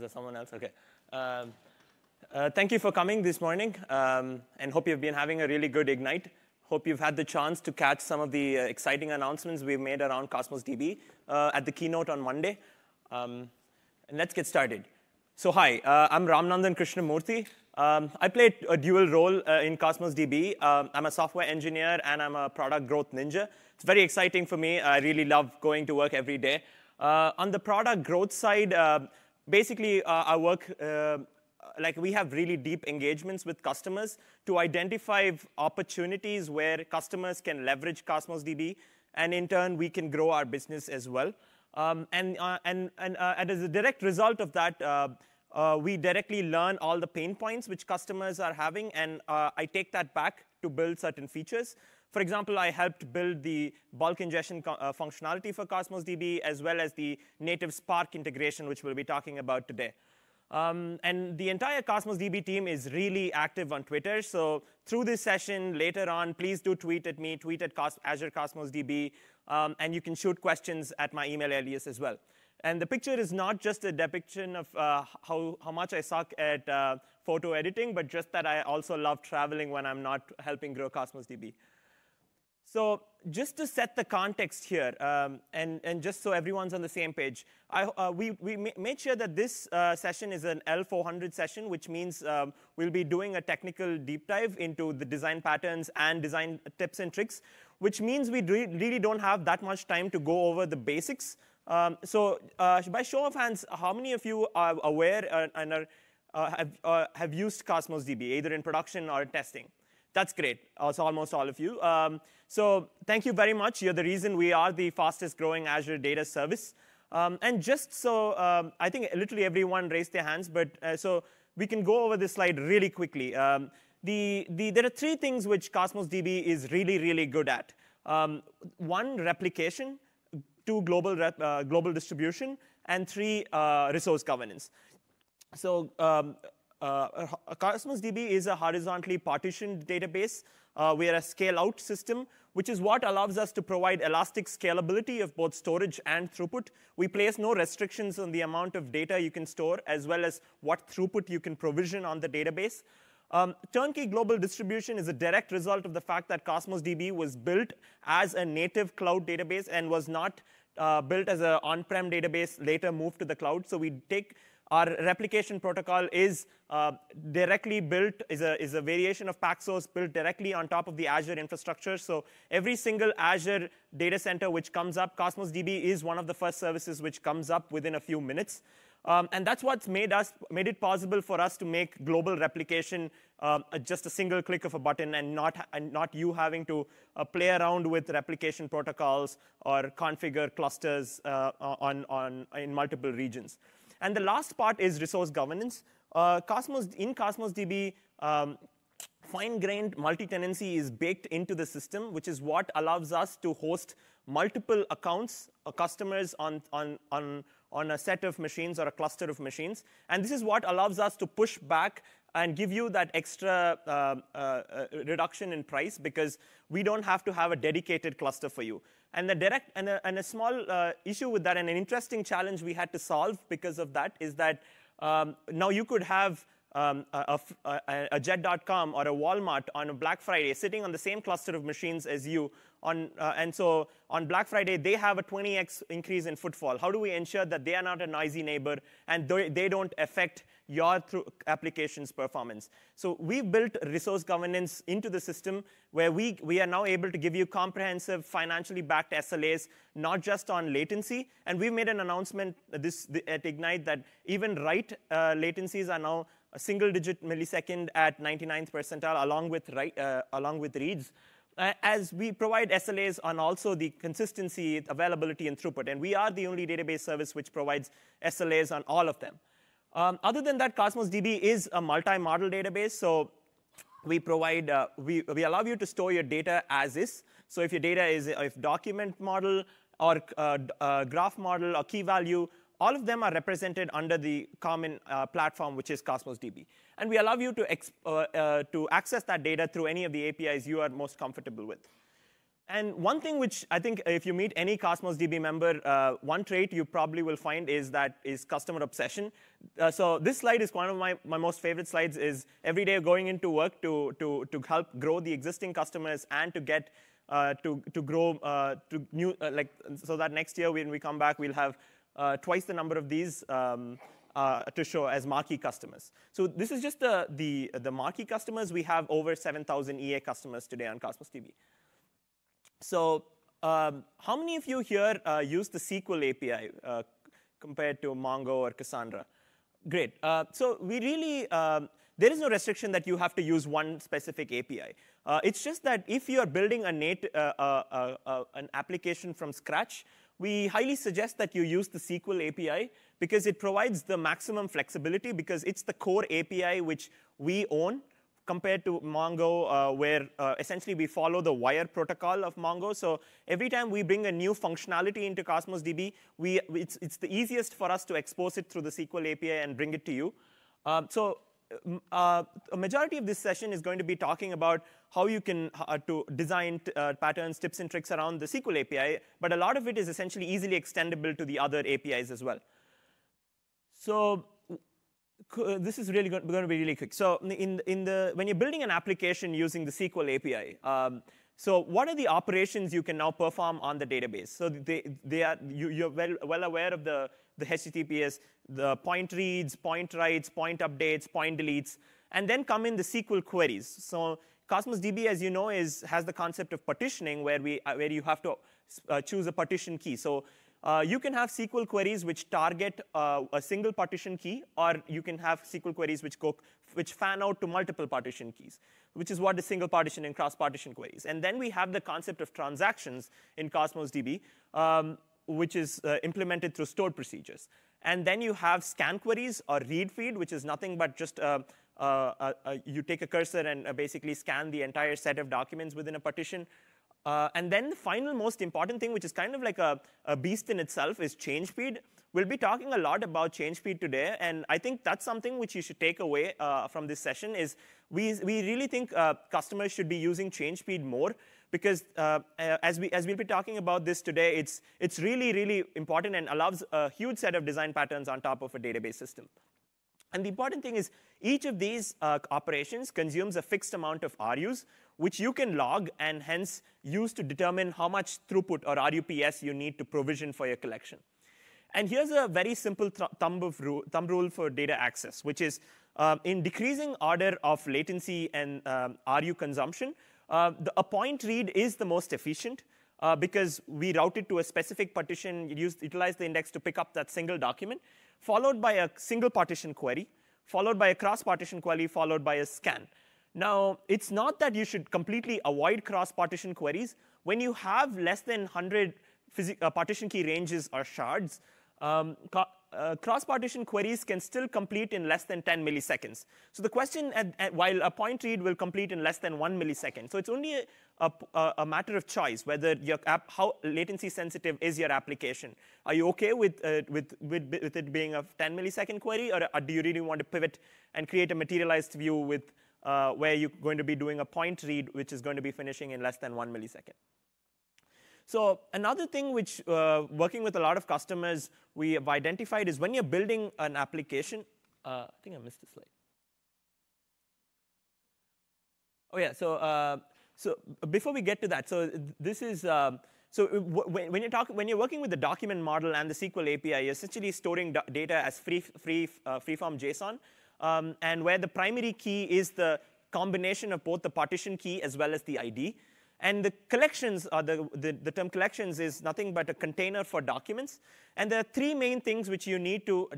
there someone else? OK. Thank you for coming this morning, and hope you've been having a really good Ignite. Hope you've had the chance to catch some of the exciting announcements we've made around Cosmos DB at the keynote on Monday. And let's get started. So hi, I'm Ramnandan Krishnamurthy. I play a dual role in Cosmos DB. I'm a software engineer, and I'm a product growth ninja. It's very exciting for me. I really love going to work every day. On the product growth side, basically, I work we have really deep engagements with customers to identify opportunities where customers can leverage Cosmos DB, and in turn, we can grow our business as well. And as a direct result of that, we directly learn all the pain points which customers are having, and I take that back to build certain features. For example, I helped build the bulk ingestion functionality for Cosmos DB, as well as the native Spark integration, which we'll be talking about today. And the entire Cosmos DB team is really active on Twitter. So through this session, later on, please do tweet at me, tweet at Azure Cosmos DB, and you can shoot questions at my email alias as well. And the picture is not just a depiction of how much I suck at photo editing, but just that I also love traveling when I'm not helping grow Cosmos DB. So just to set the context here, and just so everyone's on the same page, we made sure that this session is an L400 session, which means we'll be doing a technical deep dive into the design patterns and design tips and tricks, which means we really don't have that much time to go over the basics. So by show of hands, how many of you are aware and have used Cosmos DB, either in production or testing? That's great. Also, almost all of you. So thank you very much. You're the reason we are the fastest growing Azure data service. And just so, I think literally everyone raised their hands, but so we can go over this slide really quickly. There are three things which Cosmos DB is really, really good at. One, replication. Two, global distribution. And three, resource governance. So Cosmos DB is a horizontally partitioned database. We are a scale-out system, which is what allows us to provide elastic scalability of both storage and throughput. We place no restrictions on the amount of data you can store, as well as what throughput you can provision on the database. Turnkey global distribution is a direct result of the fact that Cosmos DB was built as a native cloud database and was not built as an on-prem database, later moved to the cloud. So we take our replication protocol is directly built, is a variation of Paxos built directly on top of the Azure infrastructure. So every single Azure data center which comes up, Cosmos DB is one of the first services which comes up within a few minutes. And that's what's made it possible for us to make global replication just a single click of a button, and not you having to play around with replication protocols or configure clusters in multiple regions. And the last part is resource governance. In Cosmos DB, fine-grained multi-tenancy is baked into the system, which is what allows us to host multiple accounts, customers on a set of machines or a cluster of machines. And this is what allows us to push back and give you that extra reduction in price, because we don't have to have a dedicated cluster for you. And a small issue with that, and an interesting challenge we had to solve because of that, is that now you could have a Jet.com or a Walmart on a Black Friday sitting on the same cluster of machines as you. And so on Black Friday, they have a 20x increase in footfall. How do we ensure that they are not a noisy neighbor and they don't affect your application's performance? So we built resource governance into the system, where we are now able to give you comprehensive, financially backed SLAs, not just on latency. And we made an announcement at Ignite that even write latencies are now a single-digit millisecond at 99th percentile, along with reads. As we provide SLAs on also the consistency, availability, and throughput. And we are the only database service which provides SLAs on all of them. Other than that, Cosmos DB is a multi-model database. So we provide, we allow you to store your data as is. So if your data is a document model or graph model or key value, all of them are represented under the common platform, which is Cosmos DB. And we allow you to access that data through any of the APIs you are most comfortable with. And one thing which I think if you meet any Cosmos DB member, one trait you probably will find is customer obsession. So this slide is one of my most favorite slides. Is every day going into work to help grow the existing customers and to get to grow to new so that next year when we come back we'll have twice the number of these to show as marquee customers. So this is just the marquee customers. We have over 7,000 EA customers today on Cosmos DB. So how many of you here use the SQL API compared to Mongo or Cassandra? Great. So we really, there is no restriction that you have to use one specific API. It's just that if you are building an application from scratch, we highly suggest that you use the SQL API because it provides the maximum flexibility because it's the core API which we own, compared to Mongo, where essentially we follow the wire protocol of Mongo. So every time we bring a new functionality into Cosmos DB, it's the easiest for us to expose it through the SQL API and bring it to you. So a majority of this session is going to be talking about how you can to design patterns, tips, and tricks around the SQL API. But a lot of it is essentially easily extendable to the other APIs as well. So this is really going to be really quick. So when you're building an application using the SQL API, so what are the operations you can now perform on the database? So you're well aware of the HTTPS, the point reads, point writes, point updates, point deletes, and then come in the SQL queries. So Cosmos DB, as you know, has the concept of partitioning, where you have to choose a partition key. So you can have SQL queries which target a single partition key, or you can have SQL queries which fan out to multiple partition keys, which is what the single partition and cross-partition queries. And then we have the concept of transactions in Cosmos DB, which is implemented through stored procedures. And then you have scan queries or read feed, which is nothing but just you take a cursor and basically scan the entire set of documents within a partition. And then the final most important thing, which is kind of like a beast in itself, is change speed. We'll be talking a lot about change speed today, and I think that's something which you should take away from this session. Is we really think customers should be using change speed more, because as we'll be talking about this today, it's really, really important and allows a huge set of design patterns on top of a database system. And the important thing is each of these operations consumes a fixed amount of RUs, which you can log and hence use to determine how much throughput or RUPS you need to provision for your collection. And here's a very simple thumb rule for data access, which is in decreasing order of latency and RU consumption, a point read is the most efficient because we route it to a specific partition, utilize the index to pick up that single document, followed by a single partition query, followed by a cross-partition query, followed by a scan. Now, it's not that you should completely avoid cross-partition queries. When you have less than 100 partition key ranges or shards, cross-partition queries can still complete in less than 10 milliseconds. So the question, while a point read will complete in less than 1 millisecond. So it's only a matter of choice whether your how latency sensitive is your application. Are you OK with it being a 10 millisecond query, or do you really want to pivot and create a materialized view with where you're going to be doing a point read, which is going to be finishing in less than 1 millisecond? So another thing which, working with a lot of customers, we have identified is when you're building an application. I think I missed a slide. Oh, yeah. So before we get to that, so this is when you're working with the document model and the SQL API, you're essentially storing data as free-form JSON, and where the primary key is the combination of both the partition key as well as the ID. And the collections, the term collections is nothing but a container for documents. And there are three main things which you need to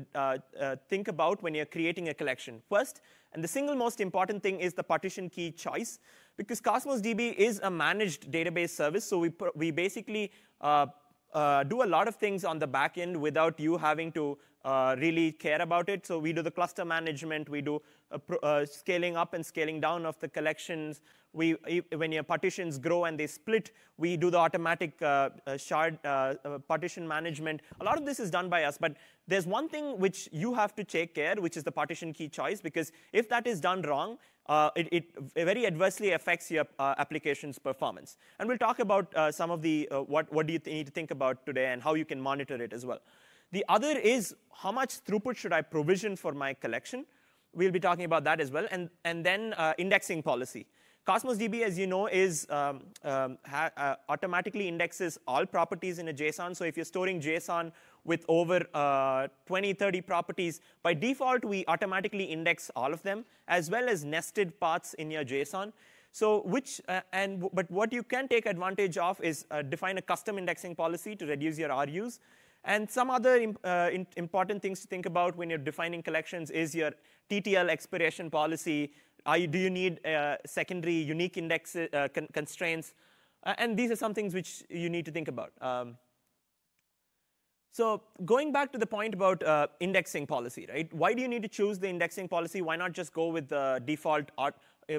think about when you're creating a collection. First, and the single most important thing, is the partition key choice. Because Cosmos DB is a managed database service, so we basically do a lot of things on the back end without you having to really care about it. So we do the cluster management. We do scaling up and scaling down of the collections. When your partitions grow and they split, we do the automatic shard partition management. A lot of this is done by us, but there's one thing which you have to take care, which is the partition key choice, because if that is done wrong, it very adversely affects your application's performance. And we'll talk about some of the what do you need to think about today and how you can monitor it as well. The other is how much throughput should I provision for my collection. We'll be talking about that as well. And then indexing policy. Cosmos DB, as you know, is automatically indexes all properties in a JSON. So if you're storing JSON with over 20, 30 properties, by default, we automatically index all of them, as well as nested paths in your JSON. So but what you can take advantage of is define a custom indexing policy to reduce your RUs. And some other important things to think about when you're defining collections is your TTL expiration policy. Do you need secondary unique index constraints? And these are some things which you need to think about. So going back to the point about indexing policy, right? Why do you need to choose the indexing policy? Why not just go with the default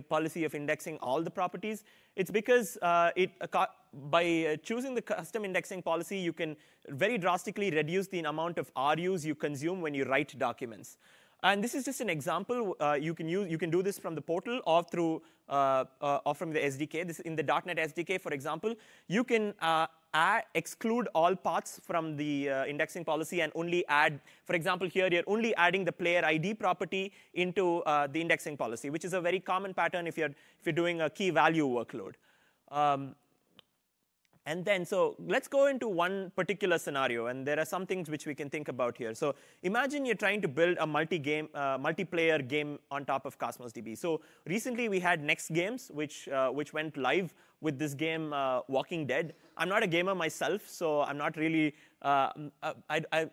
policy of indexing all the properties? It's because by choosing the custom indexing policy, you can very drastically reduce the amount of RUs you consume when you write documents. And this is just an example. You can do this from the portal or through or from the SDK. This in the .NET SDK, for example, you can exclude all paths from the indexing policy and only add. For example, here you're only adding the player ID property into the indexing policy, which is a very common pattern if you're doing a key value workload. And then, so let's go into one particular scenario, and there are some things which we can think about here. So imagine you're trying to build a multiplayer game on top of Cosmos DB. So recently we had Next Games, which went live with this game, Walking Dead. I'm not a gamer myself, so I'm not really,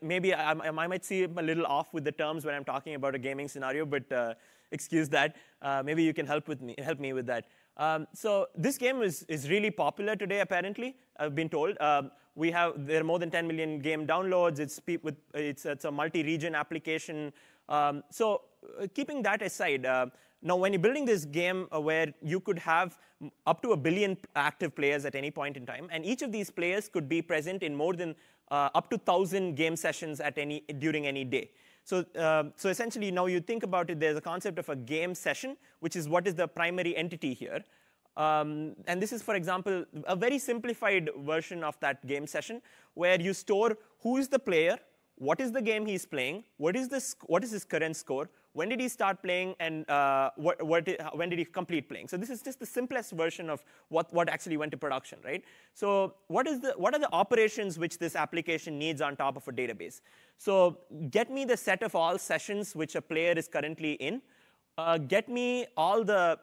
maybe I might seem a little off with the terms when I'm talking about a gaming scenario, but excuse that. Maybe you can help me with that. So this game is really popular today, apparently. I've been told. There are more than 10 million game downloads. It's a multi-region application. So keeping that aside, now when you're building this game where you could have up to 1 billion active players at any point in time, and each of these players could be present in more than up to 1,000 game sessions during any day. So essentially, now you think about it, there's a concept of a game session, which is what is the primary entity here. And this is, for example, a very simplified version of that game session, where you store who is the player, what is the game he's playing, what is his current score, when did he start playing, and when did he complete playing. So this is just the simplest version of what actually went to production, right? So what are the operations which this application needs on top of a database? So get me the set of all sessions which a player is currently in. Get me all the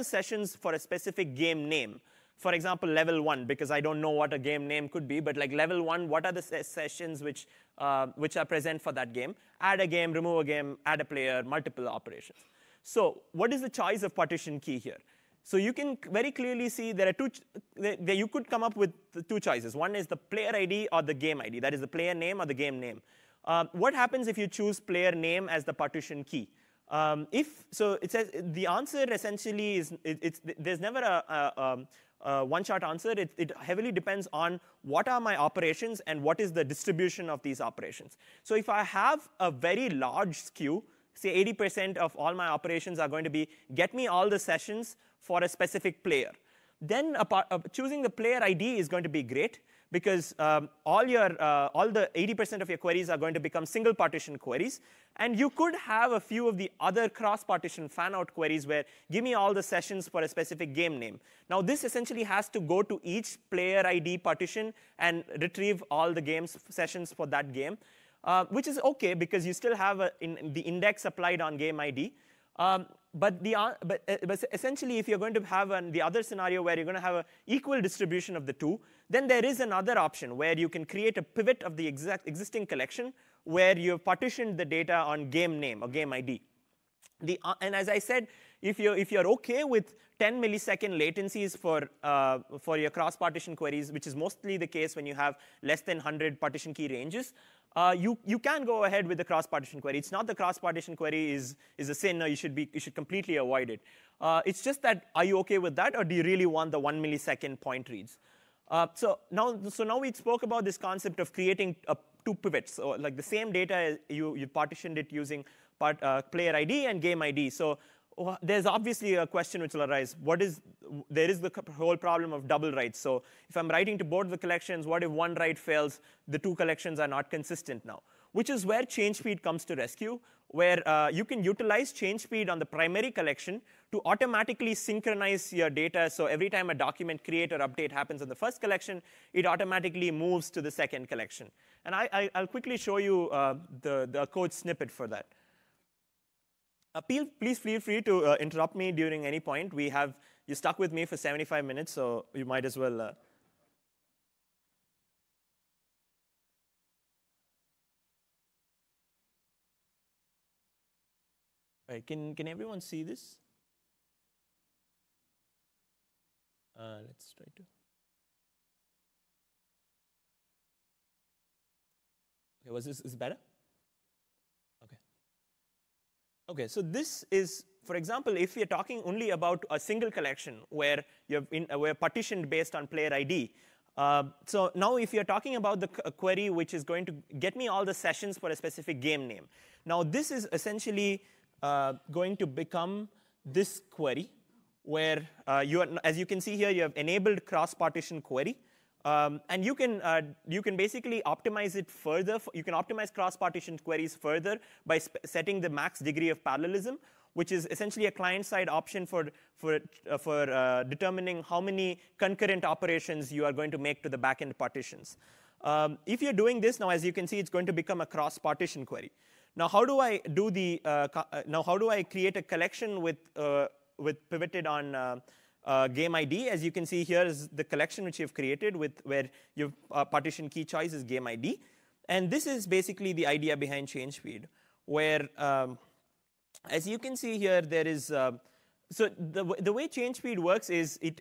sessions for a specific game name. For example, level 1, because I don't know what a game name could be, but like level 1, what are the sessions which are present for that game? Add a game, remove a game, add a player, multiple operations. So what is the choice of partition key here? So you can very clearly see there are you could come up with two choices. One is the player ID or the game ID. That is the player name or the game name. What happens if you choose player name as the partition key? So it says the answer essentially is there's never a one-shot answer. It heavily depends on what are my operations and what is the distribution of these operations. So if I have a very large skew, say 80% of all my operations are going to be get me all the sessions for a specific player, then choosing the player ID is going to be great, because all the 80% of your queries are going to become single partition queries. And you could have a few of the other cross-partition fan-out queries where give me all the sessions for a specific game name. Now, this essentially has to go to each player ID partition and retrieve all the game sessions for that game, which is OK, because you still have the index applied on game ID. But essentially, if you're going to have the other scenario where you're going to have an equal distribution of the two, then there is another option where you can create a pivot of the existing collection where you've partitioned the data on game name or game ID. And as I said, if you're OK with 10 millisecond latencies for your cross-partition queries, which is mostly the case when you have less than 100 partition key ranges, you can go ahead with the cross-partition query. It's not the cross-partition query is a sin, or you should completely avoid it. It's just that, are you OK with that, or do you really want the 1 millisecond point reads? So now we spoke about this concept of creating two pivots. So like the same data, you partitioned it using player ID and game ID. So there's obviously a question which will arise. There is the whole problem of double writes. So if I'm writing to both the collections, what if one write fails? The two collections are not consistent now, which is where change speed comes to rescue, where you can utilize change speed on the primary collection to automatically synchronize your data. So every time a document create or update happens in the first collection, it automatically moves to the second collection. And I'll quickly show you the code snippet for that. Please feel free to interrupt me during any point. You stuck with me for 75 minutes, so you might as well. Right, can everyone see this? Let's try to. Okay, was this better? Okay, so this is, for example, if you're talking only about a single collection where we're partitioned based on player ID. So now if you're talking about the query which is going to get me all the sessions for a specific game name. Now this is essentially going to become this query where as you can see here, you have enabled cross-partition query. And you can basically optimize it further. You can optimize cross-partition queries further by setting the max degree of parallelism, which is essentially a client-side option for determining how many concurrent operations you are going to make to the backend partitions. If you're doing this now, as you can see, it's going to become a cross-partition query. Now, how do I do how do I create a collection with pivoted on game ID? As you can see here is the collection which you've created where your partition key choice is game ID. And this is basically the idea behind change speed, where as you can see here, there is so the way change speed works is it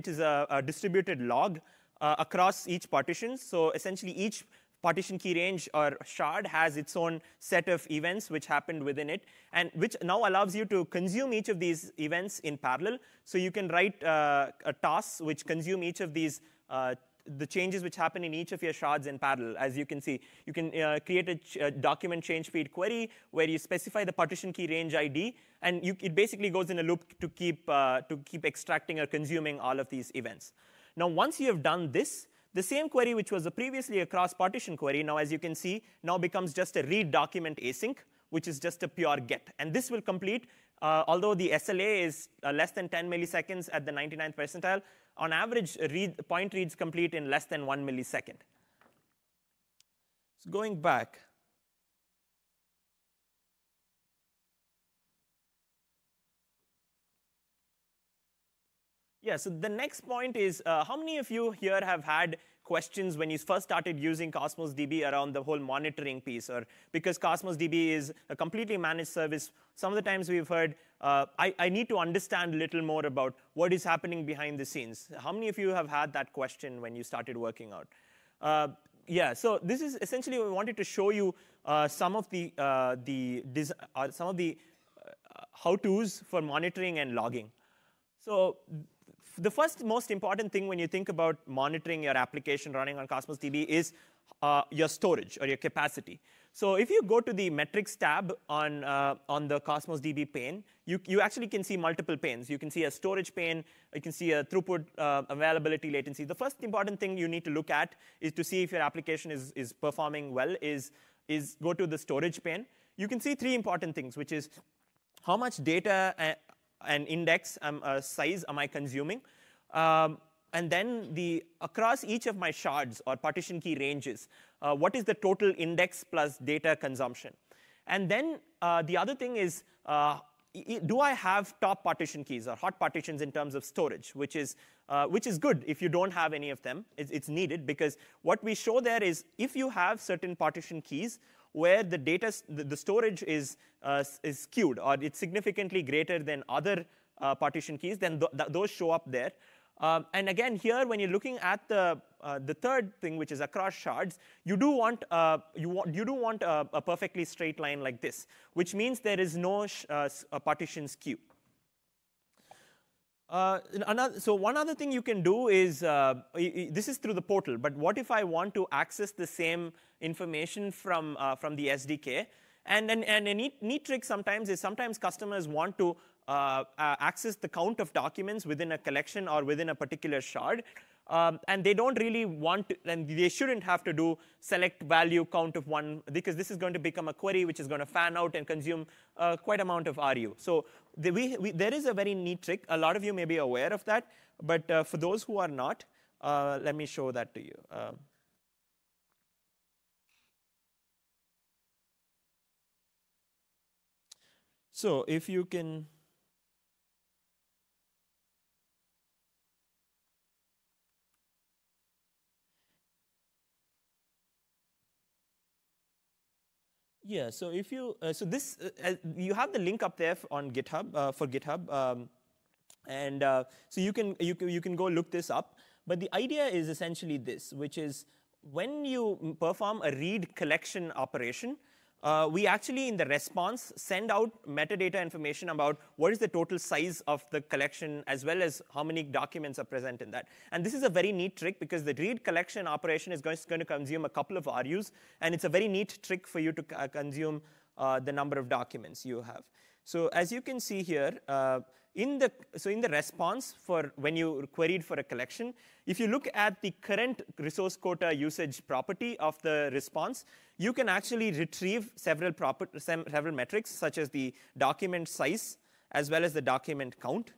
is a distributed log across each partition. So essentially each partition key range or shard has its own set of events which happened within it, and which now allows you to consume each of these events in parallel. So you can write a tasks which consume each of these, the changes which happen in each of your shards in parallel. As you can see, you can create a document change speed query where you specify the partition key range ID, and it basically goes in a loop to keep extracting or consuming all of these events. Now, once you have done this, the same query, which was previously a cross-partition query, now as you can see, now becomes just a read document async, which is just a pure get. And this will complete, although the SLA is less than 10 milliseconds at the 99th percentile, on average, point reads complete in less than 1 millisecond. So going back. Yeah, so the next point is, how many of you here have had questions when you first started using Cosmos DB around the whole monitoring piece? Or because Cosmos DB is a completely managed service, some of the times we've heard, I need to understand a little more about what is happening behind the scenes. How many of you have had that question when you started working out? Yeah, so this is essentially, we wanted to show you some of the how-tos for monitoring and logging. So the first most important thing when you think about monitoring your application running on Cosmos DB is your storage or your capacity. So if you go to the metrics tab on the Cosmos DB pane, you actually can see multiple panes. You can see a storage pane. You can see a throughput, availability, latency. The first important thing you need to look at is to see if your application is performing well is go to the storage pane. You can see three important things, which is how much data and index size am I consuming? And then across each of my shards or partition key ranges, what is the total index plus data consumption? And then the other thing is, do I have top partition keys or hot partitions in terms of storage, which is good if you don't have any of them. It's needed because what we show there is if you have certain partition keys where the storage is skewed or it's significantly greater than other partition keys, then those show up there. And again, here, when you're looking at the third thing, which is across shards, you do want a perfectly straight line like this, which means there is no partition skew. So one other thing you can do is, this is through the portal, but what if I want to access the same information from the SDK? And a neat trick sometimes is customers want to access the count of documents within a collection or within a particular shard. And they don't really want to, and they shouldn't have to do select value count of 1, because this is going to become a query which is going to fan out and consume quite amount of RU. So there is a very neat trick. A lot of you may be aware of that, but for those who are not, let me show that to you. So if you can. Yeah, so if you, you have the link up there on GitHub, for GitHub. So you can go look this up. But the idea is essentially this, which is when you perform a read collection operation, we actually, in the response, send out metadata information about what is the total size of the collection, as well as how many documents are present in that. And this is a very neat trick, because the read collection operation is going to consume a couple of RUs, and it's a very neat trick for you to consume the number of documents you have. So as you can see here, in the response for when you queried for a collection, if you look at the current resource quota usage property of the response, you can actually retrieve several metrics, such as the document size as well as the document count.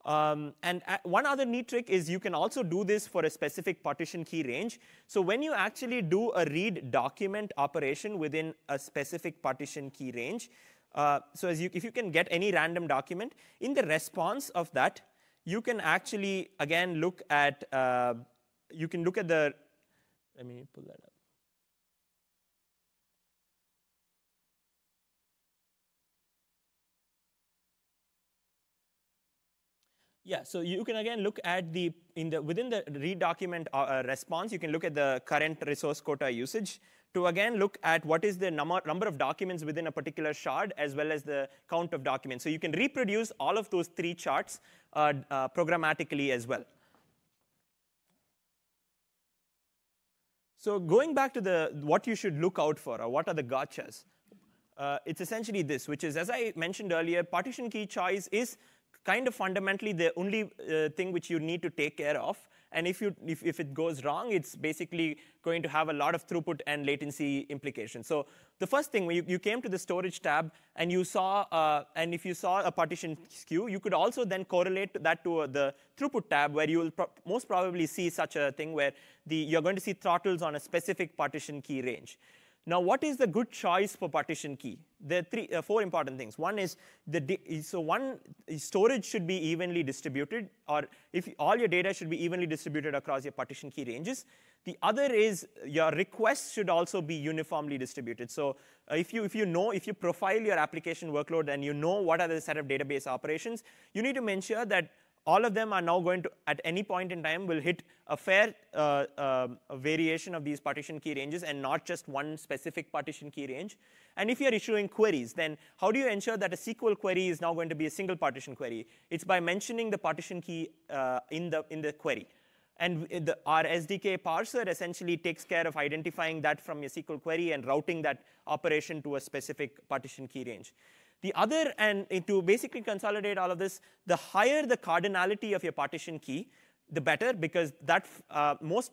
One other neat trick is you can also do this for a specific partition key range. So when you actually do a read document operation within a specific partition key range, if you can get any random document, in the response of that, you can actually, again, look at let me pull that up. Yeah, so you can again look at within the read document response, you can look at the current resource quota usage to again look at what is the number of documents within a particular shard, as well as the count of documents. So you can reproduce all of those 3 charts programmatically as well. So going back to what you should look out for, or what are the gotchas, it's essentially this, which is, as I mentioned earlier, partition key choice is kind of fundamentally the only thing which you need to take care of. And if it goes wrong, it's basically going to have a lot of throughput and latency implications. So the first thing, when you came to the storage tab and you saw, and if you saw a partition skew, you could also then correlate that to the throughput tab, where you will most probably see such a thing where you're going to see throttles on a specific partition key range. Now, what is the good choice for partition key? There are 4 important things. One is, storage should be evenly distributed, or if all your data should be evenly distributed across your partition key ranges. The other is your requests should also be uniformly distributed. So if you profile your application workload and you know what are the set of database operations, you need to ensure that all of them are now going to, at any point in time, will hit a fair variation of these partition key ranges, and not just one specific partition key range. And if you're issuing queries, then how do you ensure that a SQL query is now going to be a single partition query? It's by mentioning the partition key in the query. And our SDK parser essentially takes care of identifying that from your SQL query and routing that operation to a specific partition key range. The other, and to basically consolidate all of this, the higher the cardinality of your partition key, the better, because that most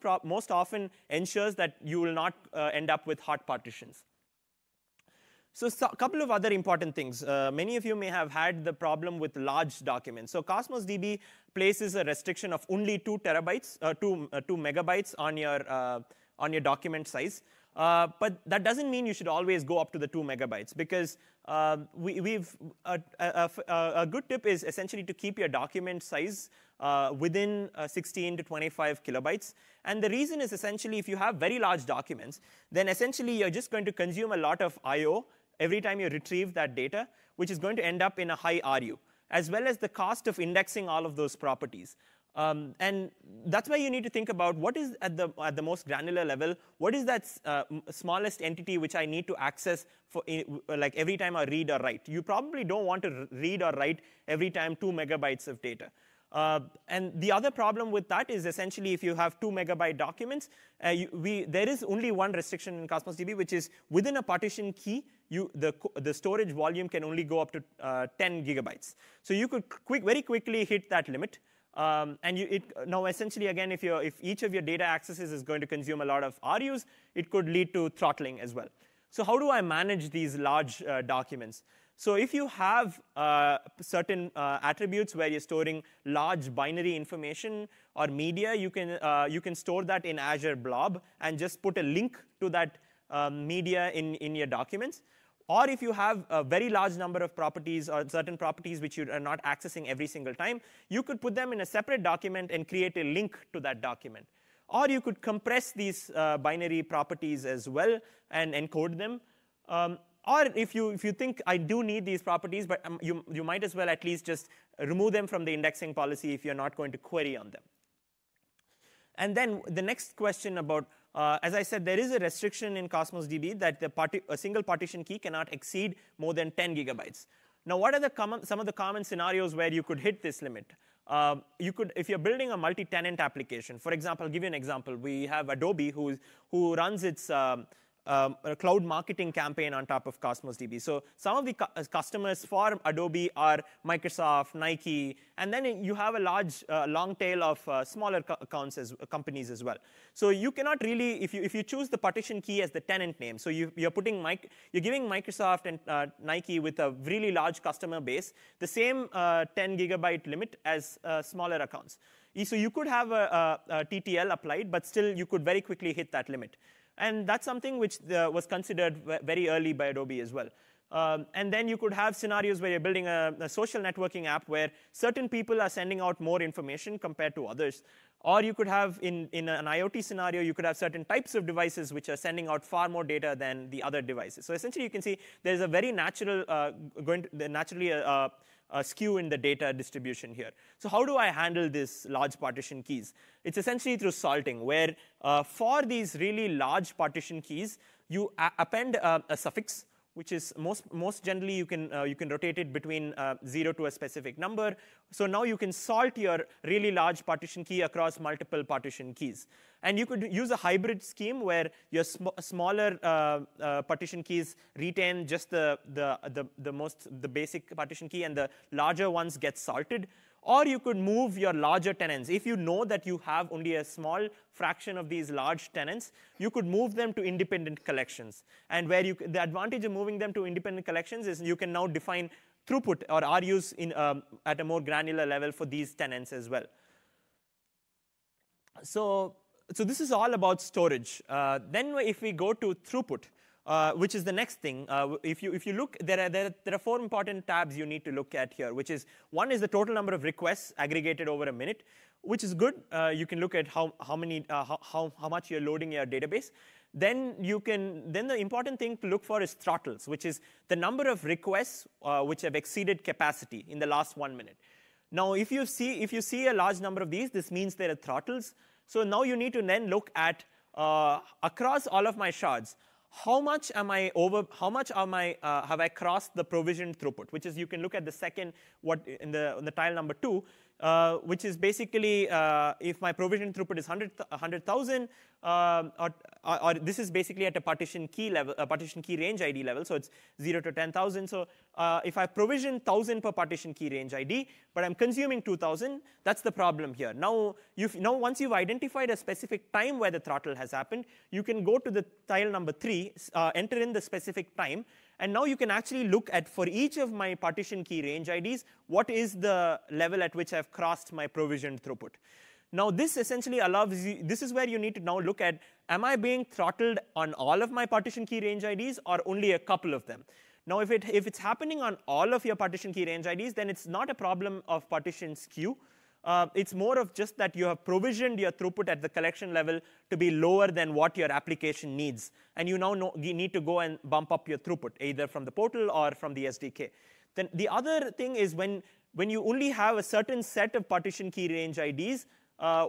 often ensures that you will not end up with hot partitions. So a couple of other important things. Many of you may have had the problem with large documents. So Cosmos DB places a restriction of only 2 megabytes on your document size. But that doesn't mean you should always go up to the 2 megabytes, because a good tip is essentially to keep your document size within 16 to 25 kilobytes. And the reason is essentially, if you have very large documents, then essentially you're just going to consume a lot of I/O every time you retrieve that data, which is going to end up in a high RU, as well as the cost of indexing all of those properties. And that's why you need to think about what is at the most granular level, what is that smallest entity which I need to access for like every time I read or write. You probably don't want to read or write every time 2 megabytes of data. And the other problem with that is essentially if you have 2 megabyte documents, there is only one restriction in Cosmos DB, which is within a partition key, the storage volume can only go up to 10 gigabytes. So you could very quickly hit that limit. Now, essentially, again, if each of your data accesses is going to consume a lot of RUs, it could lead to throttling as well. So how do I manage these large documents? So if you have certain attributes where you're storing large binary information or media, you can store that in Azure Blob and just put a link to that media in your documents. Or if you have a very large number of properties or certain properties which you are not accessing every single time, you could put them in a separate document and create a link to that document. Or you could compress these binary properties as well and encode them. Or if you think I do need these properties, but you might as well at least just remove them from the indexing policy if you're not going to query on them. And then the next question about, as I said, there is a restriction in Cosmos DB that a single partition key cannot exceed more than 10 gigabytes. Now, what are some of the common scenarios where you could hit this limit? If you're building a multi-tenant application, for example, I'll give you an example. We have Adobe who runs its a cloud marketing campaign on top of Cosmos DB. So some of the customers for Adobe are Microsoft, Nike, and then you have a large, long tail of smaller companies as well. So you cannot really, if you choose the partition key as the tenant name, so you're giving Microsoft and Nike with a really large customer base the same 10 gigabyte limit as smaller accounts. So you could have a TTL applied, but still you could very quickly hit that limit. And that's something which was considered very early by Adobe as well. And then you could have scenarios where you're building a social networking app where certain people are sending out more information compared to others. Or you could have, in an IoT scenario, you could have certain types of devices which are sending out far more data than the other devices. So essentially, you can see there's a very natural, naturally a skew in the data distribution here. So how do I handle this large partition keys? It's essentially through salting, where for these really large partition keys, you append a suffix, which is most generally you can rotate it between 0 to a specific number. So now you can salt your really large partition key across multiple partition keys. And you could use a hybrid scheme where your smaller partition keys retain just the basic partition key, and the larger ones get salted. Or you could move your larger tenants. If you know that you have only a small fraction of these large tenants, you could move them to independent collections. And where the advantage of moving them to independent collections is you can now define throughput or RUs at a more granular level for these tenants as well. So this is all about storage. Then if we go to throughput, which is the next thing. If you look, there are 4 important tabs you need to look at here, which is, one is the total number of requests aggregated over a minute, which is good. You can look at how much you're loading your database. Then the important thing to look for is throttles, which is the number of requests which have exceeded capacity in the last 1 minute. Now, if you see a large number of these, this means there are throttles. So now you need to then look at across all of my shards, how much have I crossed the provisioned throughput, which is, you can look at the second, in the tile number 2, which is basically if my provisioned throughput is 100,000, or this is basically at a partition key level, a partition key range ID level, so it's 0 to 10,000. So if I provision 1,000 per partition key range ID, but I'm consuming 2,000, that's the problem here. Now once you've identified a specific time where the throttle has happened, you can go to the tile number 3, enter in the specific time, and now you can actually look at, for each of my partition key range IDs, what is the level at which I've crossed my provisioned throughput. Now, this essentially allows you, this is where you need to now look at, am I being throttled on all of my partition key range IDs or only a couple of them? Now, if it's happening on all of your partition key range IDs, then it's not a problem of partition skew. It's more of just that you have provisioned your throughput at the collection level to be lower than what your application needs. And you now need to go and bump up your throughput, either from the portal or from the SDK. Then the other thing is, when when you only have a certain set of partition key range IDs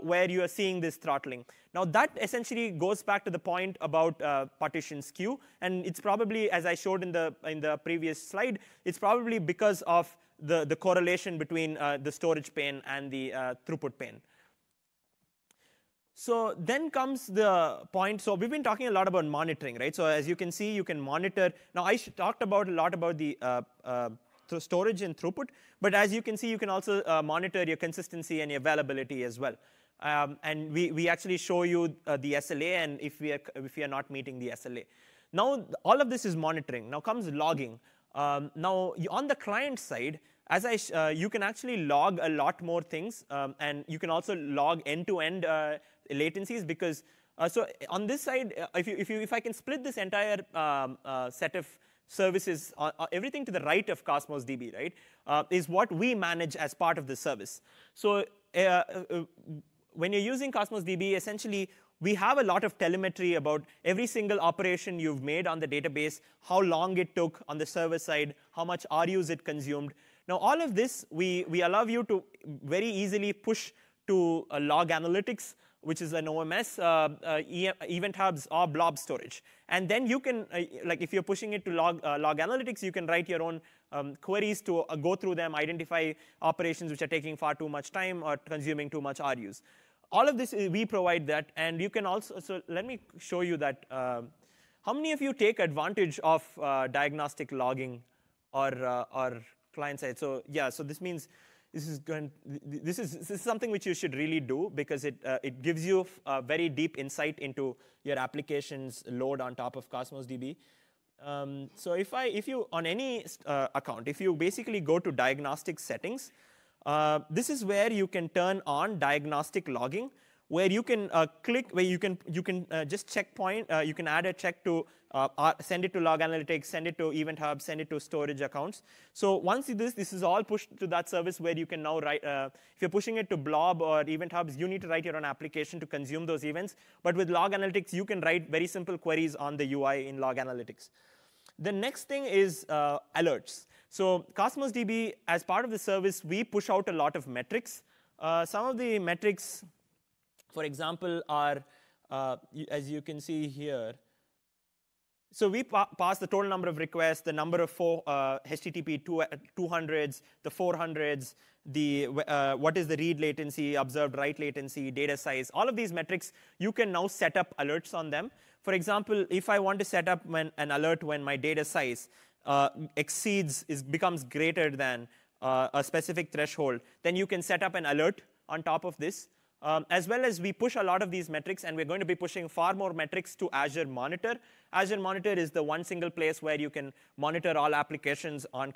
where you are seeing this throttling. Now, that essentially goes back to the point about partition skew. And it's probably, as I showed in the previous slide, it's probably because of the correlation between the storage pane and the throughput pane. So then comes the point. So we've been talking a lot about monitoring, right? So as you can see, you can monitor. Now, I talked a lot about the storage and throughput. But as you can see, you can also monitor your consistency and your availability as well. And we actually show you the SLA and if we are not meeting the SLA. Now, all of this is monitoring. Now comes logging. Now, on the client side, you can actually log a lot more things. And you can also log end-to-end latencies because so on this side, if I can split this entire set of services, everything to the right of Cosmos DB, right, is what we manage as part of the service. So when you're using Cosmos DB, essentially, we have a lot of telemetry about every single operation you've made on the database, how long it took on the server side, how much RUs it consumed. Now, all of this, we allow you to very easily push to log analytics, which is an OMS, event hubs, or blob storage. And then you can, like if you're pushing it to log analytics, you can write your own queries to go through them, identify operations which are taking far too much time or consuming too much RUs. All of this, we provide that. And you can also, so let me show you that. How many of you take advantage of diagnostic logging or client side? So yeah, so this means this is something which you should really do because it gives you a very deep insight into your application's load on top of Cosmos DB. So if you on any account, if you basically go to diagnostic settings, this is where you can turn on diagnostic logging, where you can click, where you can just checkpoint. You can add a check to send it to log analytics, send it to event hub, send it to storage accounts. So once this is all pushed to that service where you can now write. If you're pushing it to blob or event hubs, you need to write your own application to consume those events. But with log analytics, you can write very simple queries on the UI in log analytics. The next thing is alerts. So Cosmos DB, as part of the service, we push out a lot of metrics. Some of the metrics, for example, are, as you can see here. So we pass the total number of requests, the number of HTTP 200s, the 400s, what is the read latency, observed write latency, data size. All of these metrics, you can now set up alerts on them. For example, if I want to set up an alert when my data size becomes greater than a specific threshold, then you can set up an alert on top of this. As well as we push a lot of these metrics, and we're going to be pushing far more metrics to Azure Monitor. Azure Monitor is the one single place where you can monitor all applications on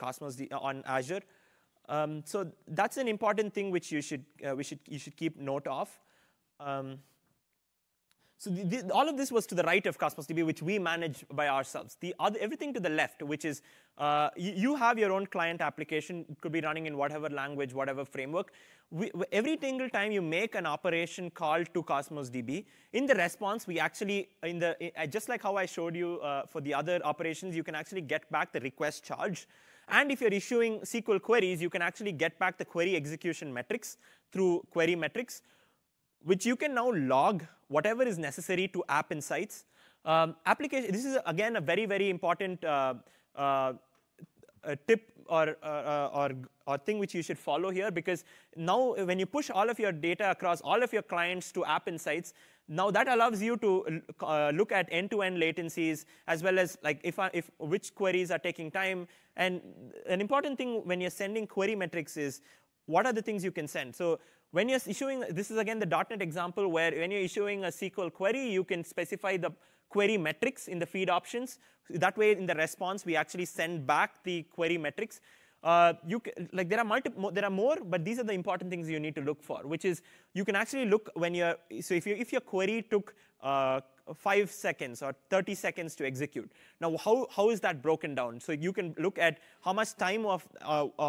on Azure. So that's an important thing which you should keep note of. So all of this was to the right of Cosmos DB, which we manage by ourselves. Everything to the left, which is you have your own client application. It could be running in whatever language, whatever framework. Every single time you make an operation call to Cosmos DB, in the response, we actually, just like how I showed you for the other operations, you can actually get back the request charge. And if you're issuing SQL queries, you can actually get back the query execution metrics through query metrics, which you can now log whatever is necessary to app insights. This is, again, a very, very important tip or thing which you should follow here, because now when you push all of your data across all of your clients to app insights, now that allows you to look at end-to-end latencies, as well as like which queries are taking time. And an important thing when you're sending query metrics is what are the things you can send. So when you're issuing, this is again the .NET example where when you're issuing a SQL query, you can specify the query metrics in the feed options. That way, in the response, we actually send back the query metrics. There are more, but these are the important things you need to look for, which is you can actually look when you're, so if your query took 5 seconds or 30 seconds to execute. Now, how is that broken down? So you can look at how much time of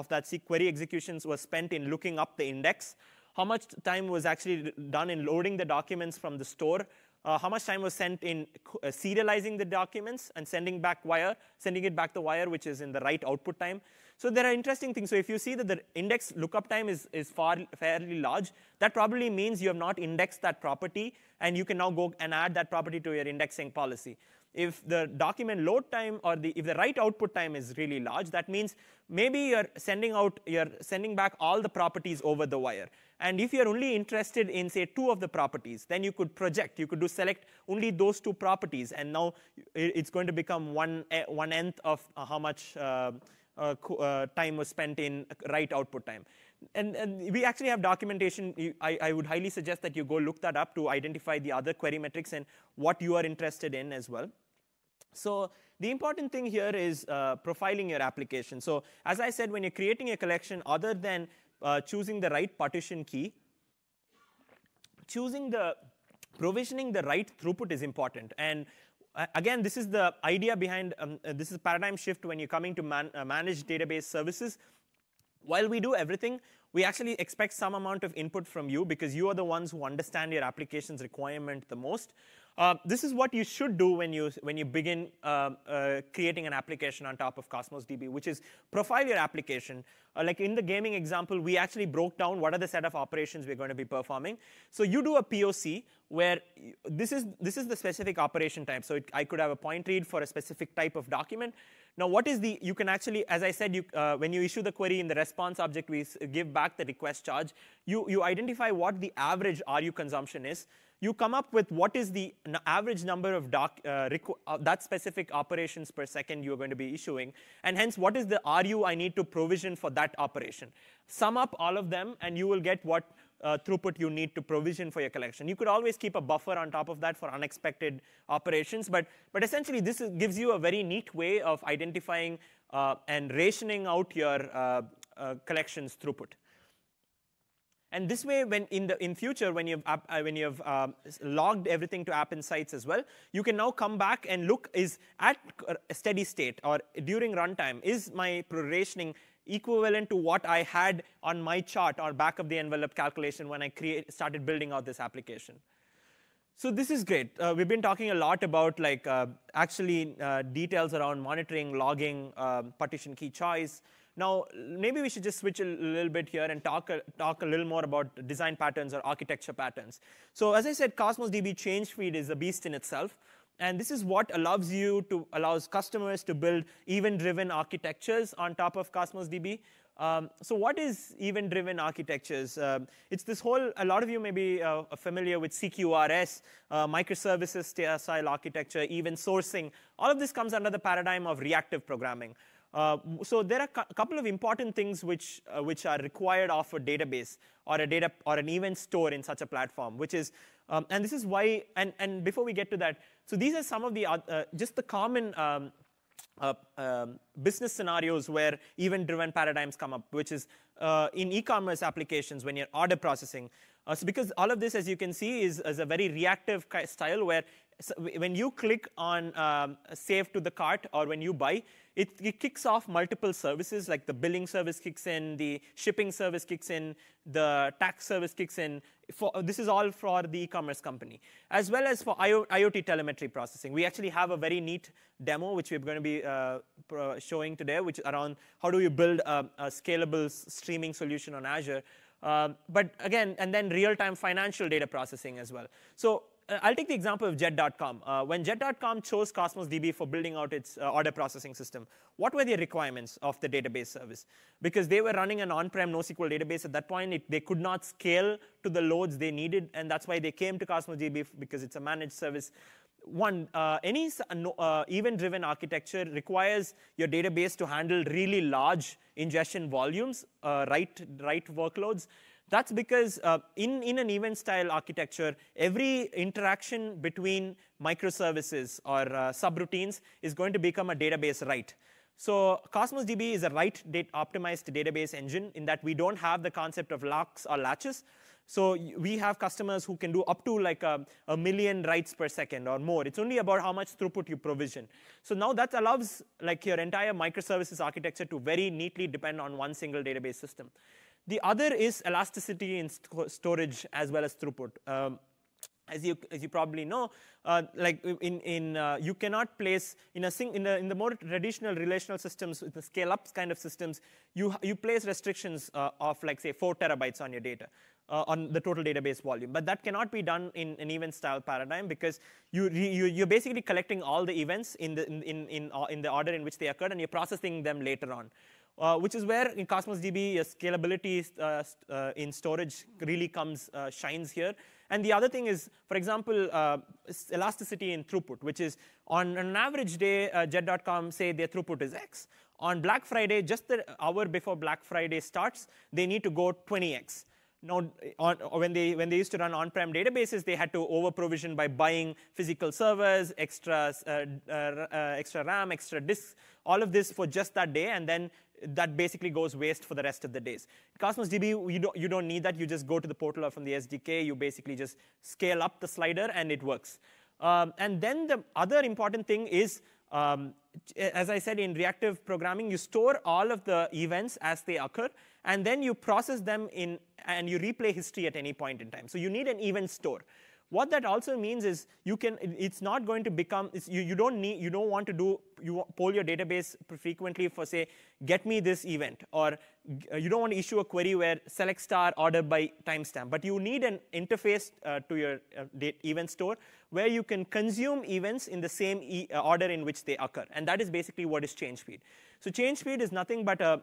that query executions was spent in looking up the index, how much time was actually done in loading the documents from the store, how much time was spent in serializing the documents and sending it back the wire, which is in the right output time. So there are interesting things. So if you see that the index lookup time is fairly large, that probably means you have not indexed that property, and you can now go and add that property to your indexing policy. If the document load time or if the write output time is really large, that means maybe you're sending back all the properties over the wire. And if you're only interested in, say, 2 of the properties, then you could project. You could select only those 2 properties, and now it's going to become 1/n of how much time was spent in write output time. And we actually have documentation. I would highly suggest that you go look that up to identify the other query metrics and what you are interested in as well. So the important thing here is profiling your application. So as I said, when you're creating a collection, other than choosing the right partition key, provisioning the right throughput is important. And again, this is the idea behind, this is a paradigm shift when you're coming to manage database services. While we do everything, we actually expect some amount of input from you because you are the ones who understand your application's requirement the most. This is what you should do when you begin creating an application on top of Cosmos DB, which is profile your application. Like in the gaming example, we actually broke down what are the set of operations we're going to be performing. So you do a POC where this is the specific operation type. So I could have a point read for a specific type of document. Now, what is you can actually, as I said, when you issue the query in the response object, we give back the request charge. You identify what the average RU consumption is. You come up with what is the average number of that specific operations per second you're going to be issuing, and hence what is the RU I need to provision for that operation. Sum up all of them, and you will get what throughput you need to provision for your collection. You could always keep a buffer on top of that for unexpected operations, but essentially this gives you a very neat way of identifying and rationing out your collections throughput. And this way, in future, when you've logged everything to App Insights as well, you can now come back and look, is at a steady state or during runtime, is my rationing equivalent to what I had on my chart or back of the envelope calculation when I started building out this application. So this is great. We've been talking a lot about details around monitoring, logging, partition key choice. Now, maybe we should just switch a little bit here and talk a little more about design patterns or architecture patterns. So as I said, Cosmos DB change feed is a beast in itself. And this is what allows customers to build event-driven architectures on top of Cosmos DB. So what is event-driven architectures? It's this whole, a lot of you may be familiar with CQRS, microservices style architecture, event sourcing. All of this comes under the paradigm of reactive programming. So there are a couple of important things which are required of a database or an event store in such a platform, which is, and this is why, and before we get to that, so these are some of the, just the common business scenarios where event-driven paradigms come up, which is in e-commerce applications when you're order processing. So because all of this, as you can see, is a very reactive style where when you click on save to the cart or when you buy, it kicks off multiple services, like the billing service kicks in, the shipping service kicks in, the tax service kicks in. This is all for the e-commerce company, as well as for IoT telemetry processing. We actually have a very neat demo, which we're going to be showing today, which is around how do you build a scalable streaming solution on Azure. But again, and then real-time financial data processing as well. So I'll take the example of Jet.com. When Jet.com chose Cosmos DB for building out its order processing system, what were the requirements of the database service? Because they were running an on-prem NoSQL database at that point, they could not scale to the loads they needed, and that's why they came to Cosmos DB, because it's a managed service. One, any event-driven architecture requires your database to handle really large ingestion volumes, write workloads. That's because in an event-style architecture, every interaction between microservices or subroutines is going to become a database write. So Cosmos DB is a write-optimized database engine in that we don't have the concept of locks or latches. So we have customers who can do up to like a million writes per second or more. It's only about how much throughput you provision. So now that allows like your entire microservices architecture to very neatly depend on one single database system. The other is elasticity in storage as well as throughput. As you probably know, like you cannot place in the more traditional relational systems, with the scale-up kind of systems, you place restrictions of like say 4 terabytes on your data, on the total database volume. But that cannot be done in an event-style paradigm, because you're basically collecting all the events in the order in which they occurred, and you're processing them later on. Which is where in Cosmos DB scalability in storage really shines here. And the other thing is, for example, elasticity in throughput, which is on an average day, Jet.com say their throughput is X. On Black Friday, just the hour before Black Friday starts, they need to go 20X. Now, when they used to run on-prem databases, they had to over-provision by buying physical servers, extra RAM, extra disks, all of this for just that day, and then that basically goes waste for the rest of the days. Cosmos DB, you don't need that. You just go to the portal or from the SDK. You basically just scale up the slider, and it works. And then the other important thing is, as I said, in reactive programming, you store all of the events as they occur, and then you process them and you replay history at any point in time. So you need an event store. What that also means is it's not going to become, you don't want to poll your database frequently for, say, get me this event, or you don't want to issue a query where select star order by timestamp, but you need an interface to your event store where you can consume events in the same order in which they occur, and that is basically what is change speed. So change speed is nothing but a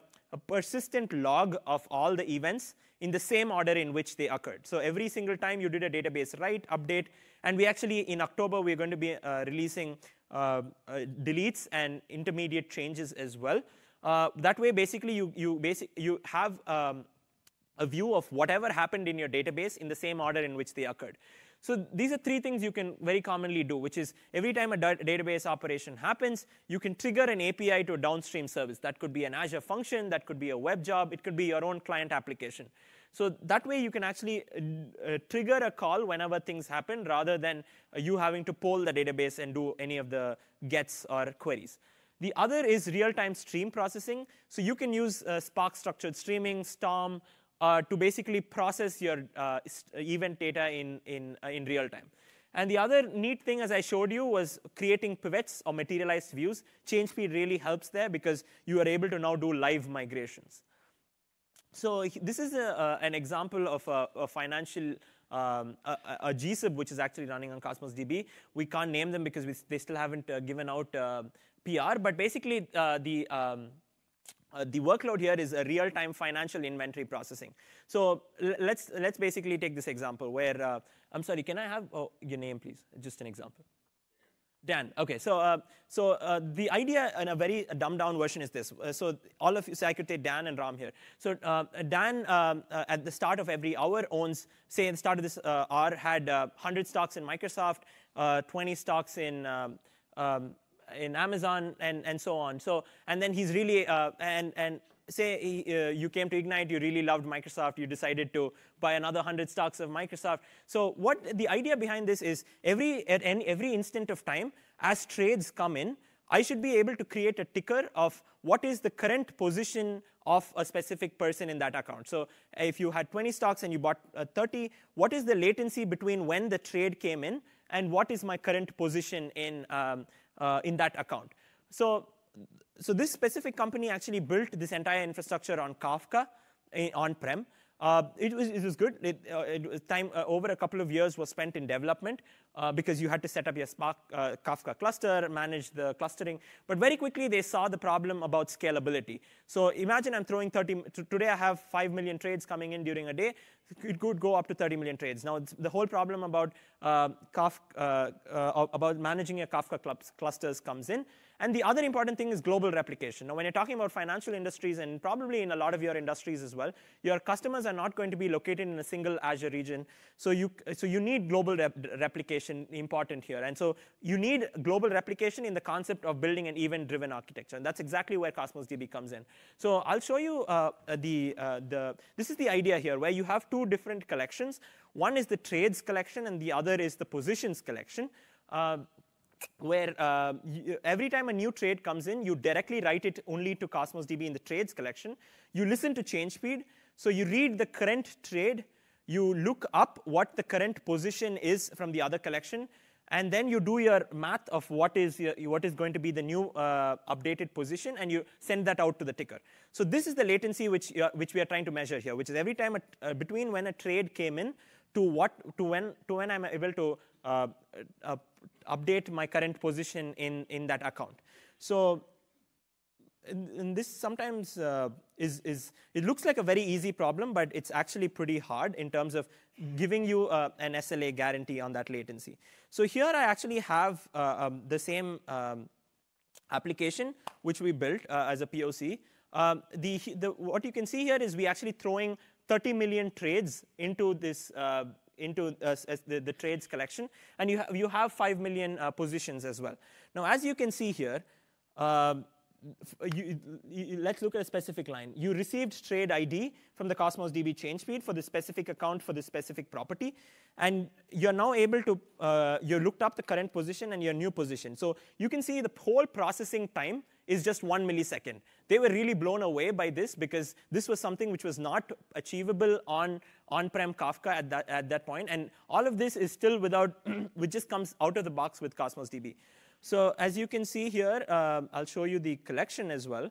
persistent log of all the events in the same order in which they occurred. So every single time you did a database write, update, and we actually, in October, we're going to be releasing deletes and intermediate changes as well. That way, basically, you have a view of whatever happened in your database in the same order in which they occurred. So these are 3 things you can very commonly do, which is every time a database operation happens, you can trigger an API to a downstream service. That could be an Azure function. That could be a web job. It could be your own client application. So that way, you can actually trigger a call whenever things happen, rather than you having to poll the database and do any of the gets or queries. The other is real-time stream processing. So you can use Spark structured streaming, Storm, to basically process your event data in real time. And the other neat thing, as I showed you, was creating pivots or materialized views. Change speed really helps there, because you are able to now do live migrations. So this is an example of a financial a GSIB, which is actually running on Cosmos DB. We can't name them because they still haven't given out PR. But basically, the workload here is a real-time financial inventory processing. So let's basically take this example where, I'm sorry, can I have your name, please? Just an example. Dan. OK, so the idea in a very dumbed-down version is this. So all of you, so I could take Dan and Ram here. So Dan, at the start of every hour, owns, say, at the start of this hour, had 100 stocks in Microsoft, 20 stocks in Amazon, and so on. So, and then he's really, and say you came to Ignite, you really loved Microsoft, you decided to buy another 100 stocks of Microsoft. So what the idea behind this is, at every instant of time, as trades come in, I should be able to create a ticker of what is the current position of a specific person in that account. So if you had 20 stocks and you bought 30, what is the latency between when the trade came in and what is my current position in that account? So this specific company actually built this entire infrastructure on Kafka on-prem. It was good. Over a couple of years was spent in development because you had to set up your Spark Kafka cluster, manage the clustering. But very quickly, they saw the problem about scalability. So imagine I'm throwing 30. Today, I have 5 million trades coming in during a day. It could go up to 30 million trades. Now, the whole problem about managing your Kafka clusters comes in. And the other important thing is global replication. Now, when you're talking about financial industries, and probably in a lot of your industries as well, your customers are not going to be located in a single Azure region. So you need global replication important here. And so you need global replication in the concept of building an event-driven architecture. And that's exactly where Cosmos DB comes in. So I'll show you this is the idea here, where you have 2 different collections. One is the trades collection, and the other is the positions collection. Where every time a new trade comes in, you directly write it only to Cosmos DB in the trades collection. You listen to change speed. So you read the current trade. you look up what the current position is from the other collection, and then you do your math of what is going to be the new updated position, and you send that out to the ticker. So this is the latency which we are trying to measure here, which is every time between when a trade came in to when I'm able to update my current position in that account. So and this sometimes it looks like a very easy problem, but it's actually pretty hard in terms of giving you an SLA guarantee on that latency. So here I actually have the same application which we built as a POC. What you can see here is we actually throwing 30 million trades into this the trades collection, and you have 5 million positions as well. Now, as you can see here. Let's look at a specific line. You received trade ID from the Cosmos DB change speed for the specific account for the specific property, and you're now able to, you looked up the current position and your new position. So you can see the whole processing time is just 1 millisecond. They were really blown away by this because this was something which was not achievable on-prem Kafka at that point, and all of this is still without, which just comes out of the box with Cosmos DB. So as you can see here, I'll show you the collection as well.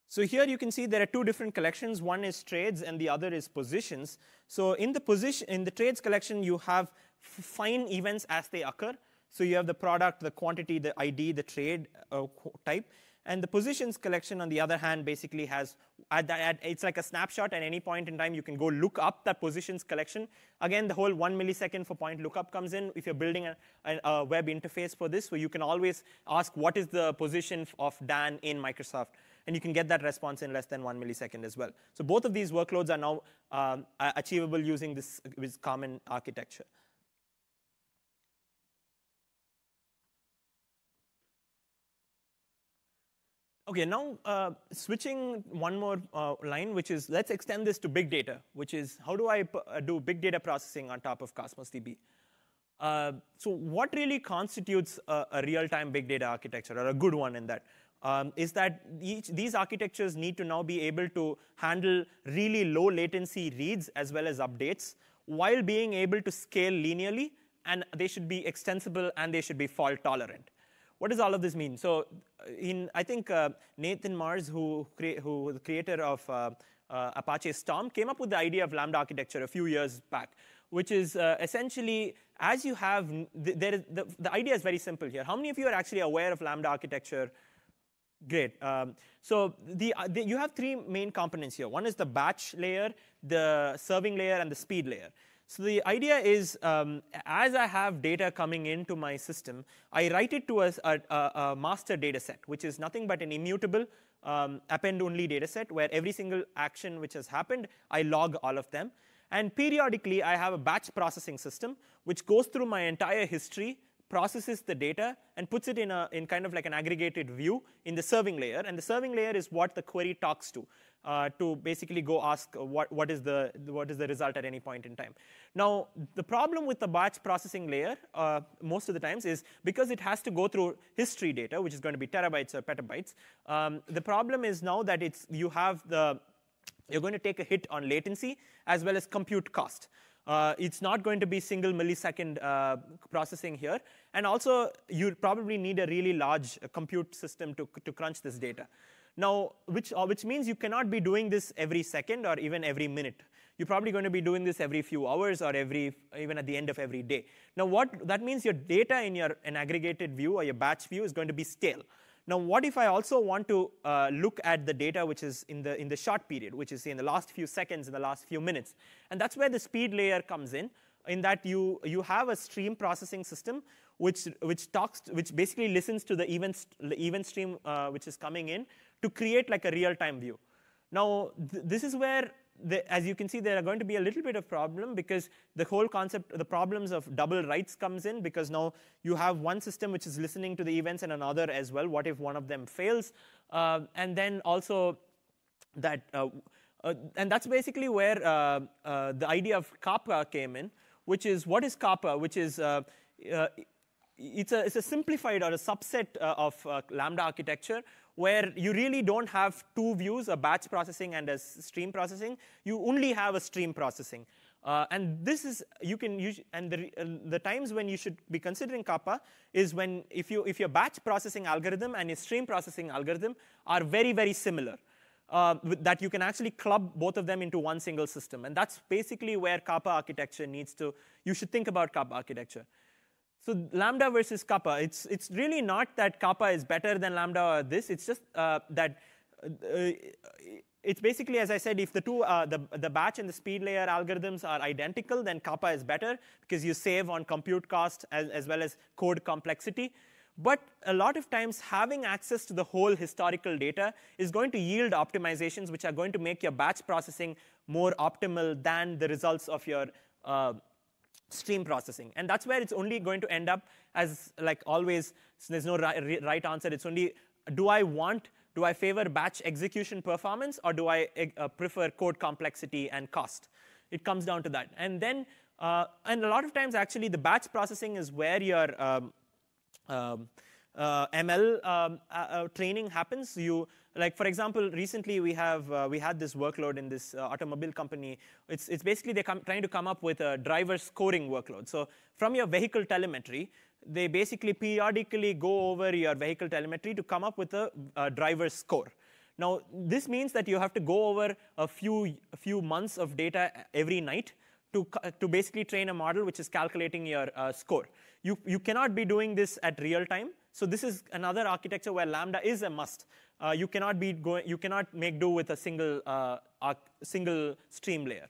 So here you can see there are two different collections. One is trades and the other is positions. So in the trades collection, you have fine events as they occur. So you have the product, the quantity, the ID, the trade type. And the positions collection, on the other hand, basically has, it's like a snapshot. At any point in time, you can go look up that positions collection. Again, the whole 1 millisecond for point lookup comes in. If you're building a web interface for this, so you can always ask, what is the position of Dan in Microsoft? And you can get that response in less than 1 millisecond as well. So both of these workloads are now achievable using this common architecture. OK, now switching one more line, which is let's extend this to big data, which is how do I do big data processing on top of Cosmos DB? So what really constitutes a real-time big data architecture, or a good one in that, is that these architectures need to now be able to handle really low latency reads as well as updates while being able to scale linearly, and they should be extensible and they should be fault tolerant. What does all of this mean? So I think Nathan Mars, who the creator of Apache Storm, came up with the idea of Lambda architecture a few years back, which is essentially, as you have, the idea is very simple here. How many of you are actually aware of Lambda architecture? Great. So you have three main components here. One is the batch layer, the serving layer, and the speed layer. So the idea is, as I have data coming into my system, I write it to a master data set, which is nothing but an immutable append-only data set, where every single action which has happened, I log all of them. And periodically, I have a batch processing system, which goes through my entire history, processes the data, and puts it in kind of like an aggregated view in the serving layer. And the serving layer is what the query talks to basically go ask what is the result at any point in time. Now, the problem with the batch processing layer most of the times is because it has to go through history data, which is going to be terabytes or petabytes. The problem is now that you're going to take a hit on latency as well as compute cost. It's not going to be single millisecond processing here. And also, you probably need a really large compute system to crunch this data. Now, which means you cannot be doing this every second or even every minute. You're probably going to be doing this every few hours or even at the end of every day. Now, what that means, your data in an aggregated view or your batch view is going to be stale. Now, what if I also want to look at the data which is in the short period, which is in the last few seconds, in the last few minutes? And that's where the speed layer comes in that you have a stream processing system which basically listens to the event stream which is coming in to create like a real-time view. Now, this is where, as you can see, there are going to be a little bit of problem because the whole concept, the problems of double writes comes in, because now you have one system which is listening to the events and another as well. What if one of them fails? And then also that, and that's basically where the idea of kappa came in, which is, what is kappa? Which is, it's a simplified or a subset of Lambda architecture, where you really don't have two views, a batch processing and a stream processing. You only have a stream processing. And this is, you can use, and the times when you should be considering kappa is when if your batch processing algorithm and your stream processing algorithm are very, very similar. That you can actually club both of them into one single system. And that's basically where kappa architecture you should think about kappa architecture. So Lambda versus kappa, it's really not that kappa is better than Lambda or this. It's just that it's basically, as I said, if the two, the batch and the speed layer algorithms are identical, then kappa is better because you save on compute cost as well as code complexity. But a lot of times, having access to the whole historical data is going to yield optimizations which are going to make your batch processing more optimal than the results of your stream processing. And that's where it's only going to end up as, like always, so there's no right answer. It's only, do I favor batch execution performance, or do I prefer code complexity and cost? It comes down to that. And then, and a lot of times, actually, the batch processing is where your ML training happens. Like for example, recently we had this workload in this automobile company. It's basically they're trying to come up with a driver scoring workload. So from your vehicle telemetry, they basically periodically go over your vehicle telemetry to come up with a driver score. Now this means that you have to go over a few months of data every night to basically train a model which is calculating your score. You cannot be doing this at real time. So this is another architecture where Lambda is a must. You cannot make do with a single stream layer.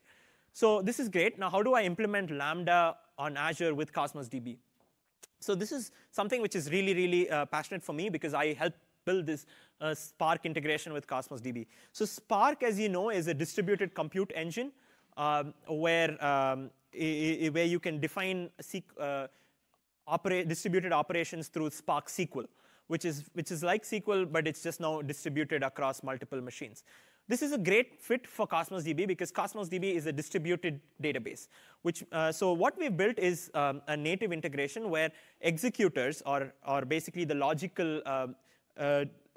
So this is great. Now how do I implement Lambda on Azure with Cosmos DB? So this is something which is really, really passionate for me because I helped build this Spark integration with Cosmos DB. So Spark, as you know, is a distributed compute engine where you can define distributed operations through Spark SQL, which is like SQL, but it's just now distributed across multiple machines. This is a great fit for Cosmos DB because Cosmos DB is a distributed database. So what we've built is a native integration where executors, or basically the logical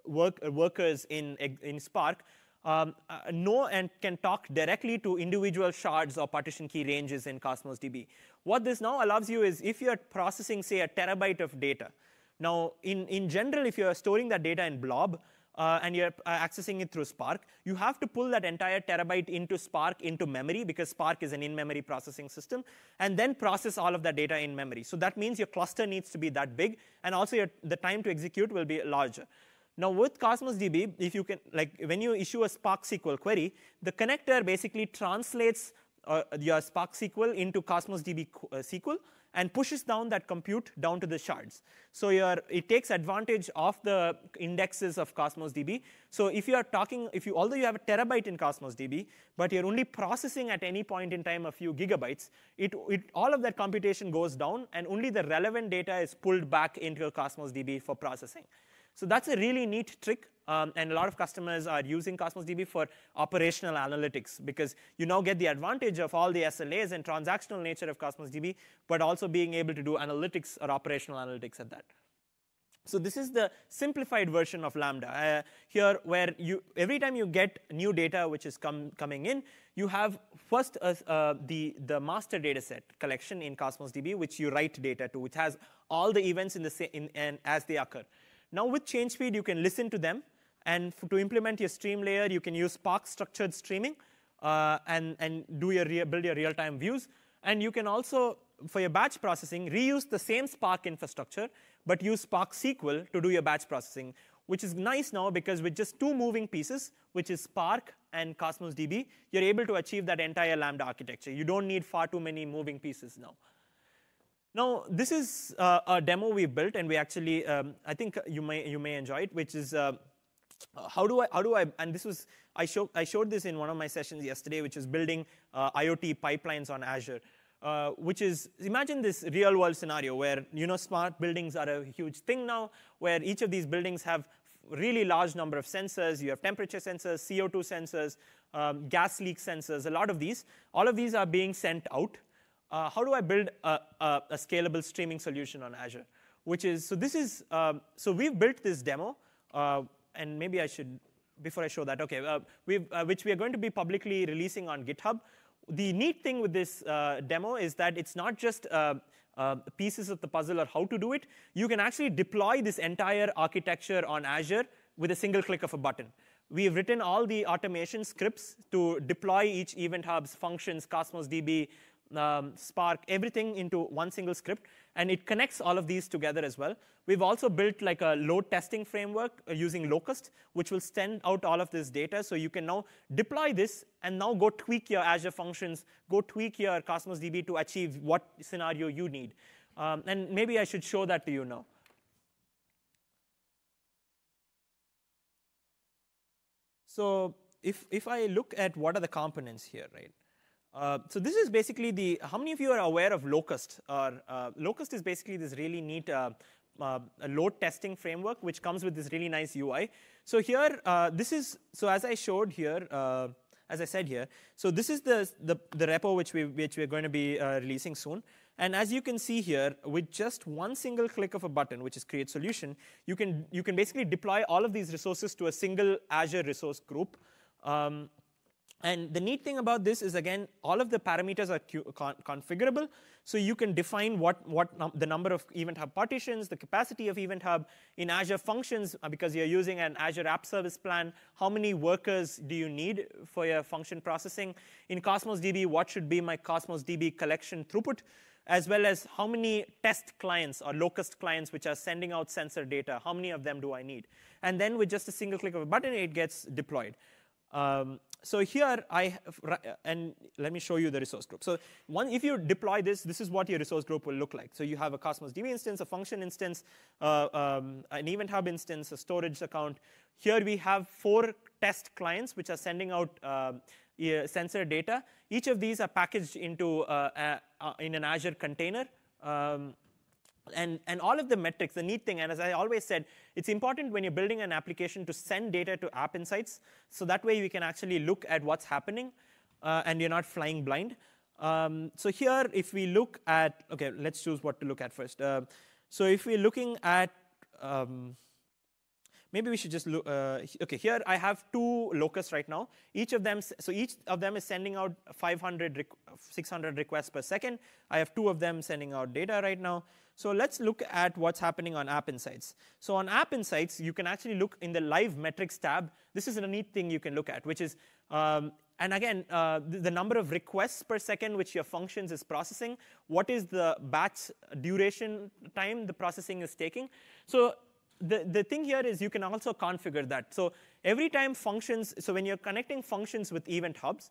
workers in Spark, know and can talk directly to individual shards or partition key ranges in Cosmos DB. What this now allows you is if you're processing, say, a terabyte of data. Now, in general, if you're storing that data in blob and you're accessing it through Spark, you have to pull that entire terabyte into Spark into memory because Spark is an in-memory processing system, and then process all of that data in memory. So that means your cluster needs to be that big, and also the time to execute will be larger. Now with Cosmos DB, if you can, like when you issue a Spark SQL query, the connector basically translates your Spark SQL into Cosmos DB SQL and pushes down that compute down to the shards. So it takes advantage of the indexes of Cosmos DB. So if you are talking, although you have a terabyte in Cosmos DB, but you're only processing at any point in time a few gigabytes, all of that computation goes down, and only the relevant data is pulled back into Cosmos DB for processing. So that's a really neat trick, and a lot of customers are using Cosmos DB for operational analytics because you now get the advantage of all the SLAs and transactional nature of Cosmos DB, but also being able to do analytics or operational analytics at that. So this is the simplified version of Lambda. Here, where every time you get new data which is coming in, you have first the master data set collection in Cosmos DB, which you write data to, which has all the events as they occur. Now with change speed, you can listen to them. And to implement your stream layer, you can use Spark structured streaming and build your real-time views. And you can also, for your batch processing, reuse the same Spark infrastructure, but use Spark SQL to do your batch processing, which is nice now because with just two moving pieces, which is Spark and Cosmos DB, you're able to achieve that entire Lambda architecture. You don't need far too many moving pieces now. Now, this is a demo we built, and we actually, I think you may enjoy it, which is how do I, and this was, I showed this in one of my sessions yesterday, which is building IoT pipelines on Azure, which is, imagine this real world scenario where, smart buildings are a huge thing now, where each of these buildings have really large number of sensors. You have temperature sensors, CO2 sensors, gas leak sensors, a lot of these. All of these are being sent out. How do I build a scalable streaming solution on Azure? So we've built this demo, and maybe I should, before I show that, okay, which we are going to be publicly releasing on GitHub. The neat thing with this demo is that it's not just pieces of the puzzle or how to do it. You can actually deploy this entire architecture on Azure with a single click of a button. We've written all the automation scripts to deploy each Event Hubs, functions, Cosmos DB, Spark, everything into one single script, and it connects all of these together as well. We've also built like a load testing framework using Locust, which will send out all of this data, so you can now deploy this and now go tweak your Azure functions, go tweak your Cosmos DB to achieve what scenario you need. And maybe I should show that to you now. So if I look at what are the components here, right? So this is basically how many of you are aware of Locust? Locust is basically this really neat a load testing framework, which comes with this really nice UI. So here, so as I showed here, as I said here, so this is the repo which we're going to be releasing soon. And as you can see here, with just one single click of a button, which is create solution, you can basically deploy all of these resources to a single Azure resource group. And the neat thing about this is, again, all of the parameters are configurable. So you can define the number of Event Hub partitions, the capacity of Event Hub. In Azure Functions, because you're using an Azure App Service plan, how many workers do you need for your function processing? In Cosmos DB, what should be my Cosmos DB collection throughput? As well as how many test clients or Locust clients which are sending out sensor data, how many of them do I need? And then with just a single click of a button, it gets deployed. So here, and let me show you the resource group. So if you deploy this is what your resource group will look like. So you have a Cosmos DB instance, a function instance, an Event Hub instance, a storage account. Here we have 4 test clients which are sending out sensor data. Each of these are packaged into in an Azure container. And all of the metrics, the neat thing, and as I always said, it's important when you're building an application to send data to App Insights, so that way you can actually look at what's happening, and you're not flying blind. So here, if we look at, OK, let's choose what to look at first. So if we're looking at, maybe we should just look, OK, here I have 2 locusts right now. Each of them is sending out 600 requests per second. I have 2 of them sending out data right now. So let's look at what's happening on App Insights. So on App Insights, you can actually look in the Live Metrics tab. This is a neat thing you can look at, which is, and again, the number of requests per second which your functions is processing. What is the batch duration time the processing is taking? So the thing here is you can also configure that. So every time functions, so when you're connecting functions with Event Hubs,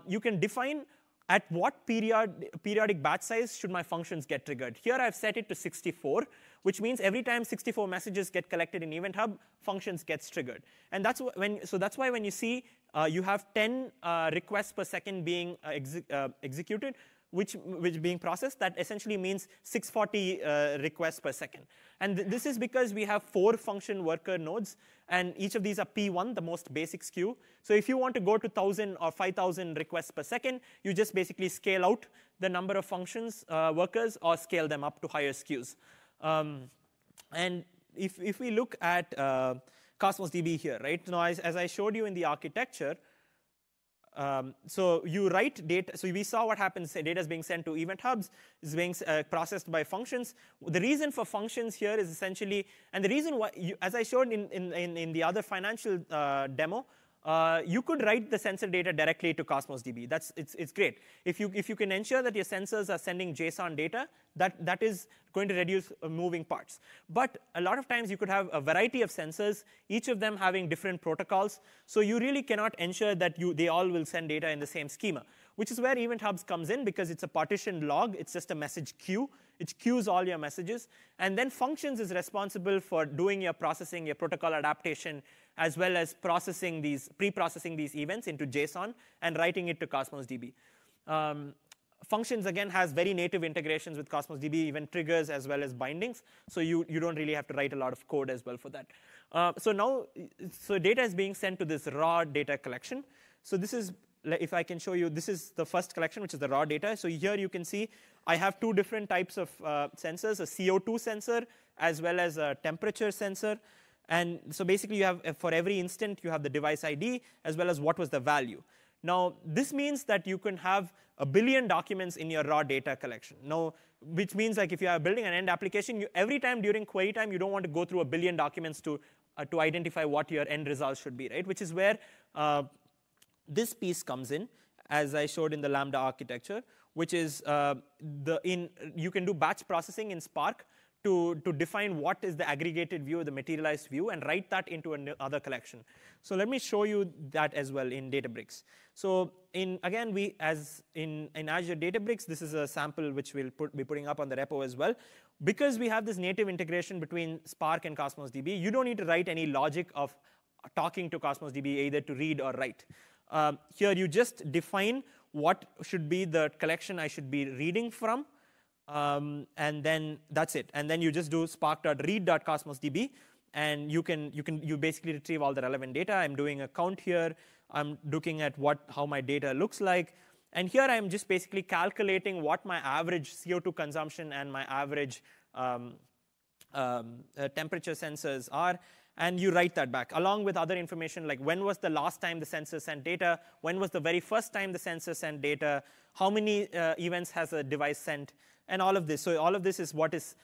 you can define at what periodic batch size should my functions get triggered. Here I've set it to 64, which means every time 64 messages get collected in Event Hub, functions gets triggered. And that's why when you see you have 10 requests per second being executed, which being processed, that essentially means 640 requests per second. And this is because we have 4 function worker nodes, and each of these are P1, the most basic SKU. So if you want to go to 1,000 or 5,000 requests per second, you just basically scale out the number of functions workers or scale them up to higher SKUs. And if we look at Cosmos DB here, right? Now, as I showed you in the architecture, so you write data. So we saw what happens. Data is being sent to Event Hubs, is being processed by functions. The reason for functions here is essentially, and the reason why, as I showed in the other financial demo, you could write the sensor data directly to Cosmos DB. It's great. If you can ensure that your sensors are sending JSON data, that is going to reduce moving parts. But a lot of times you could have a variety of sensors, each of them having different protocols. So you really cannot ensure that they all will send data in the same schema, which is where Event Hubs comes in, because it's a partitioned log. It's just a message queue. It queues all your messages. And then functions is responsible for doing your processing, your protocol adaptation, as well as pre-processing these events into JSON and writing it to Cosmos DB. Functions, again, has very native integrations with Cosmos DB, even triggers as well as bindings. So you don't really have to write a lot of code as well for that. So data is being sent to this raw data collection. So this is, if I can show you, this is the first collection, which is the raw data. So here you can see I have 2 different types of sensors, a CO2 sensor as well as a temperature sensor. And so basically, you have for every instant, you have the device ID as well as what was the value. Now, this means that you can have 1 billion documents in your raw data collection. Now, which means like if you are building an end application, every time during query time, you don't want to go through 1 billion documents to identify what your end result should be, right? Which is where this piece comes in, as I showed in the Lambda architecture, which is you can do batch processing in Spark to define what is the aggregated view, the materialized view, and write that into another collection. So let me show you that as well in Databricks. So again, as in Azure Databricks, this is a sample which we'll be putting up on the repo as well. Because we have this native integration between Spark and Cosmos DB, you don't need to write any logic of talking to Cosmos DB either to read or write. Here you just define what should be the collection I should be reading from, and then that's it. And then you just do spark.read.cosmosdb, and you basically retrieve all the relevant data. I'm doing a count here. I'm looking at how my data looks like. And here I'm just basically calculating what my average CO2 consumption and my average temperature sensors are. And you write that back, along with other information like when was the last time the sensor sent data, when was the very first time the sensor sent data, how many events has a device sent, and all of this. So all of this is what is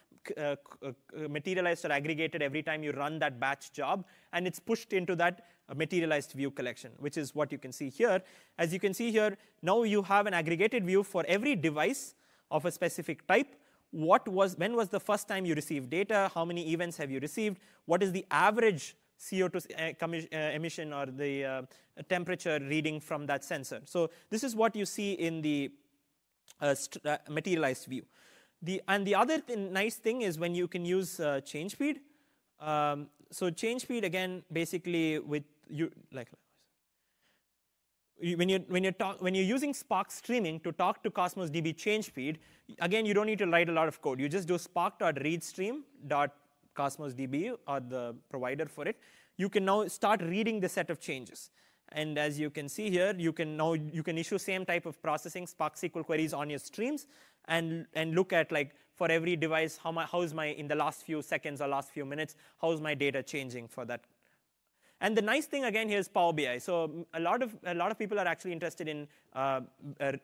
materialized or aggregated every time you run that batch job, and it's pushed into that materialized view collection, which is what you can see here. As you can see here, now you have an aggregated view for every device of a specific type. When was the first time you received data? How many events have you received? What is the average CO2 emission or the temperature reading from that sensor? So this is what you see in the materialized view. And the other nice thing is when you can use change speed. So change speed, again, basically with when you're using Spark streaming to talk to Cosmos DB change speed, again, you don't need to write a lot of code. You just do spark.readstream.cosmosdb or the provider for it. You can now start reading the set of changes. And as you can see here, you can issue same type of processing Spark SQL queries on your streams and look at like for every device, how is my in the last few seconds or last few minutes, how is my data changing for that. And the nice thing again here is Power BI. So a lot of people are actually interested in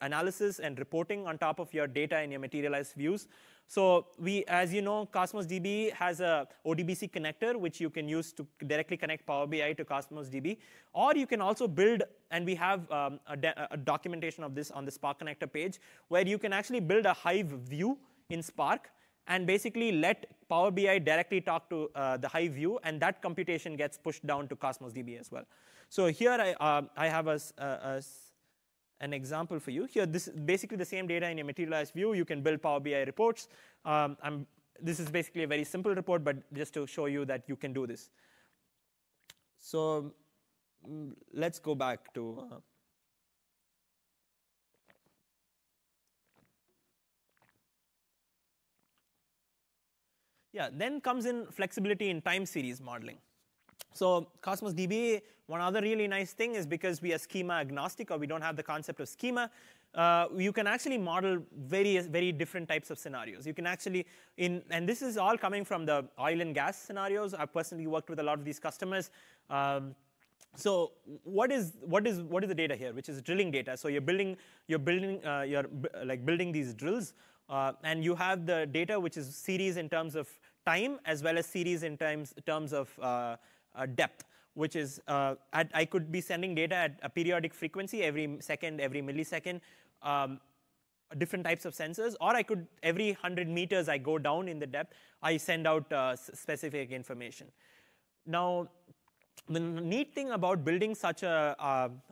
analysis and reporting on top of your data in your materialized views. So as you know, Cosmos DB has a ODBC connector which you can use to directly connect Power BI to Cosmos DB. Or you can also build, and we have a documentation of this on the Spark connector page, where you can actually build a Hive view in Spark and basically let Power BI directly talk to the Hive view, and that computation gets pushed down to Cosmos DB as well. So here I have an example for you. Here, this is basically the same data in a materialized view. You can build Power BI reports. This is basically a very simple report, but just to show you that you can do this. So let's go back to then comes in flexibility in time series modeling. So Cosmos DB, one other really nice thing is because we are schema agnostic, or we don't have the concept of schema, you can actually model very different types of scenarios. You can actually, and this is all coming from the oil and gas scenarios. I've personally worked with a lot of these customers. So what is the data here, which is drilling data? So you're building these drills. And you have the data, which is series in terms of time, as well as series in terms of depth, which is I could be sending data at a periodic frequency every second, every millisecond, different types of sensors. Or I could, every 100 meters I go down in the depth, I send out specific information. Now, the neat thing about building such a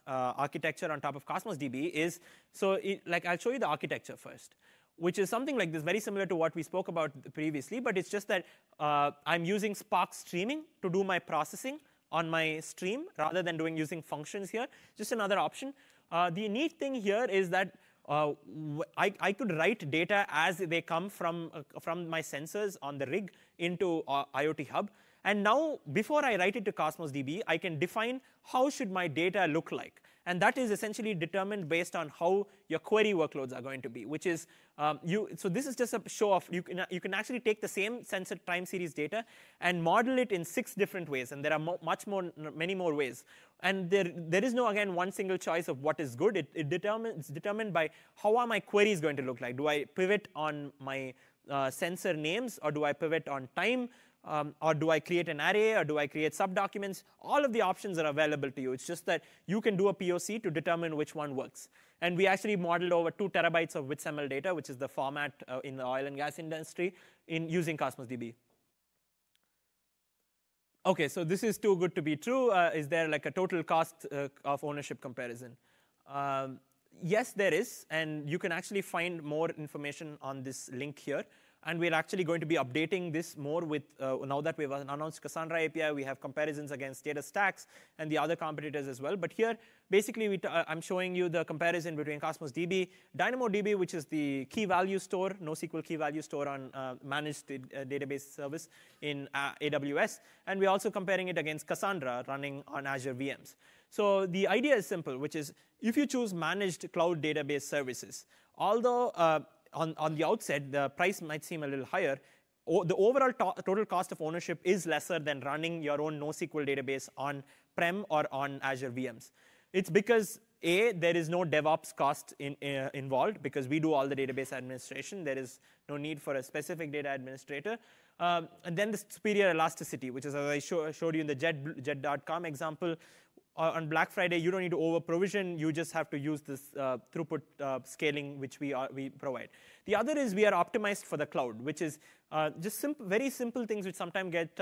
architecture on top of Cosmos DB is, I'll show you the architecture first, which is something like this, very similar to what we spoke about previously, but it's just that I'm using Spark streaming to do my processing on my stream rather than using functions here. Just another option. The neat thing here is that I could write data as they come from my sensors on the rig into IoT Hub. And now, before I write it to Cosmos DB, I can define how should my data look like. And that is essentially determined based on how your query workloads are going to be, which is, so this is just a show of, you can actually take the same sensor time series data and model it in 6 different ways. And there are many more ways. And there is no, again, one single choice of what is good. It's determined by how are my queries going to look like. Do I pivot on my sensor names, or do I pivot on time? Or do I create an array, or do I create subdocuments? All of the options are available to you. It's just that you can do a POC to determine which one works. And we actually modeled over 2 terabytes of WITSML data, which is the format in the oil and gas industry, using Cosmos DB. OK, so this is too good to be true. Is there like a total cost of ownership comparison? Yes, there is. And you can actually find more information on this link here. And we're actually going to be updating this more with, now that we've announced Cassandra API, we have comparisons against data stacks and the other competitors as well. But here, basically, I'm showing you the comparison between Cosmos DB, DynamoDB, which is the key value store, NoSQL key value store on managed database service in AWS. And we're also comparing it against Cassandra running on Azure VMs. So the idea is simple, which is if you choose managed cloud database services, although on the outset, the price might seem a little higher, the overall total cost of ownership is lesser than running your own NoSQL database on-prem or on Azure VMs. It's because, A, there is no DevOps cost involved, because we do all the database administration. There is no need for a specific data administrator. And then the superior elasticity, which is, as I showed you in the Jet.com example, on Black Friday, you don't need to over-provision. You just have to use this throughput scaling, which we provide. The other is we are optimized for the cloud, which is just very simple things which sometimes get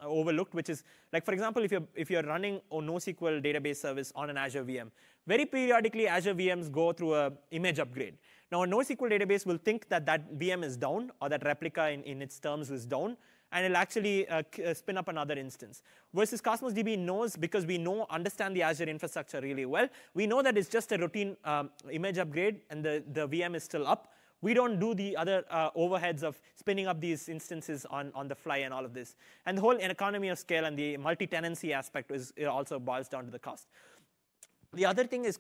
overlooked, which is, like, for example, if you're running a NoSQL database service on an Azure VM, very periodically, Azure VMs go through an image upgrade. Now, a NoSQL database will think that that VM is down, or that replica in its terms is down, and it'll actually spin up another instance. Versus Cosmos DB knows, because we understand the Azure infrastructure really well, we know that it's just a routine image upgrade, and the VM is still up. We don't do the other overheads of spinning up these instances on the fly and all of this. And the whole economy of scale and the multi-tenancy aspect also boils down to the cost. The other thing is,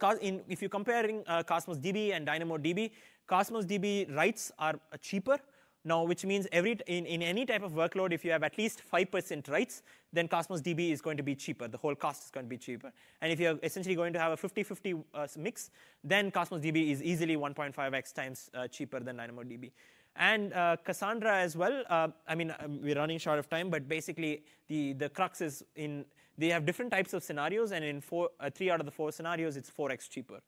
if you're comparing Cosmos DB and DynamoDB, Cosmos DB writes are cheaper. Now, which means in any type of workload, if you have at least 5% writes, then Cosmos DB is going to be cheaper. The whole cost is going to be cheaper. And if you're essentially going to have a 50-50 mix, then Cosmos DB is easily 1.5x times cheaper than DynamoDB. And Cassandra as well. I mean, we're running short of time, but basically the crux is they have different types of scenarios, and in 3 out of the 4 scenarios, it's 4x cheaper.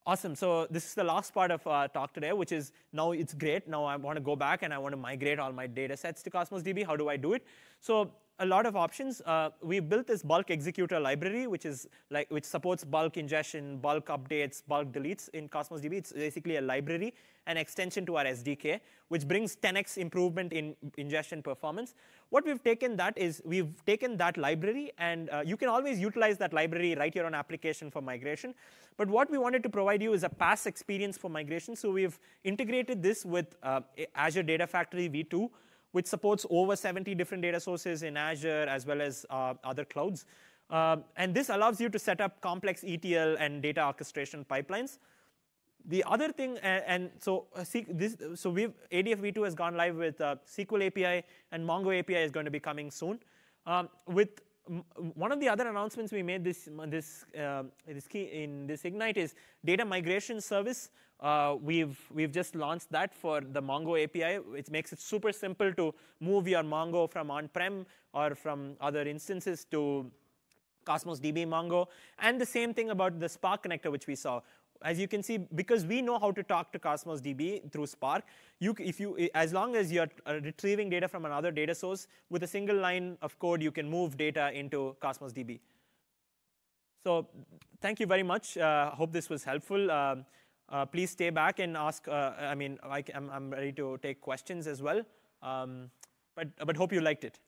Awesome. So this is the last part of our talk today, which is now it's great. Now I want to go back and I want to migrate all my data sets to Cosmos DB. How do I do it? So a lot of options. We built this bulk executor library, which supports bulk ingestion, bulk updates, bulk deletes in Cosmos DB. It's basically a library, an extension to our SDK, which brings 10x improvement in ingestion performance. What we've taken we've taken that library, and you can always utilize that library, write your own application for migration. But what we wanted to provide you is a PaaS experience for migration. So we've integrated this with Azure Data Factory v2, which supports over 70 different data sources in Azure as well as other clouds. And this allows you to set up complex ETL and data orchestration pipelines. The other thing, so ADF v2 has gone live with SQL API, and Mongo API is going to be coming soon. With one of the other announcements we made in this Ignite is data migration service. We've just launched that for the Mongo API, which makes it super simple to move your Mongo from on-prem or from other instances to Cosmos DB Mongo. And the same thing about the Spark connector, which we saw. As you can see, because we know how to talk to Cosmos DB through Spark, as long as you're retrieving data from another data source, with a single line of code, you can move data into Cosmos DB. So thank you very much. Hope this was helpful. Please stay back and ask. I'm ready to take questions as well. But hope you liked it.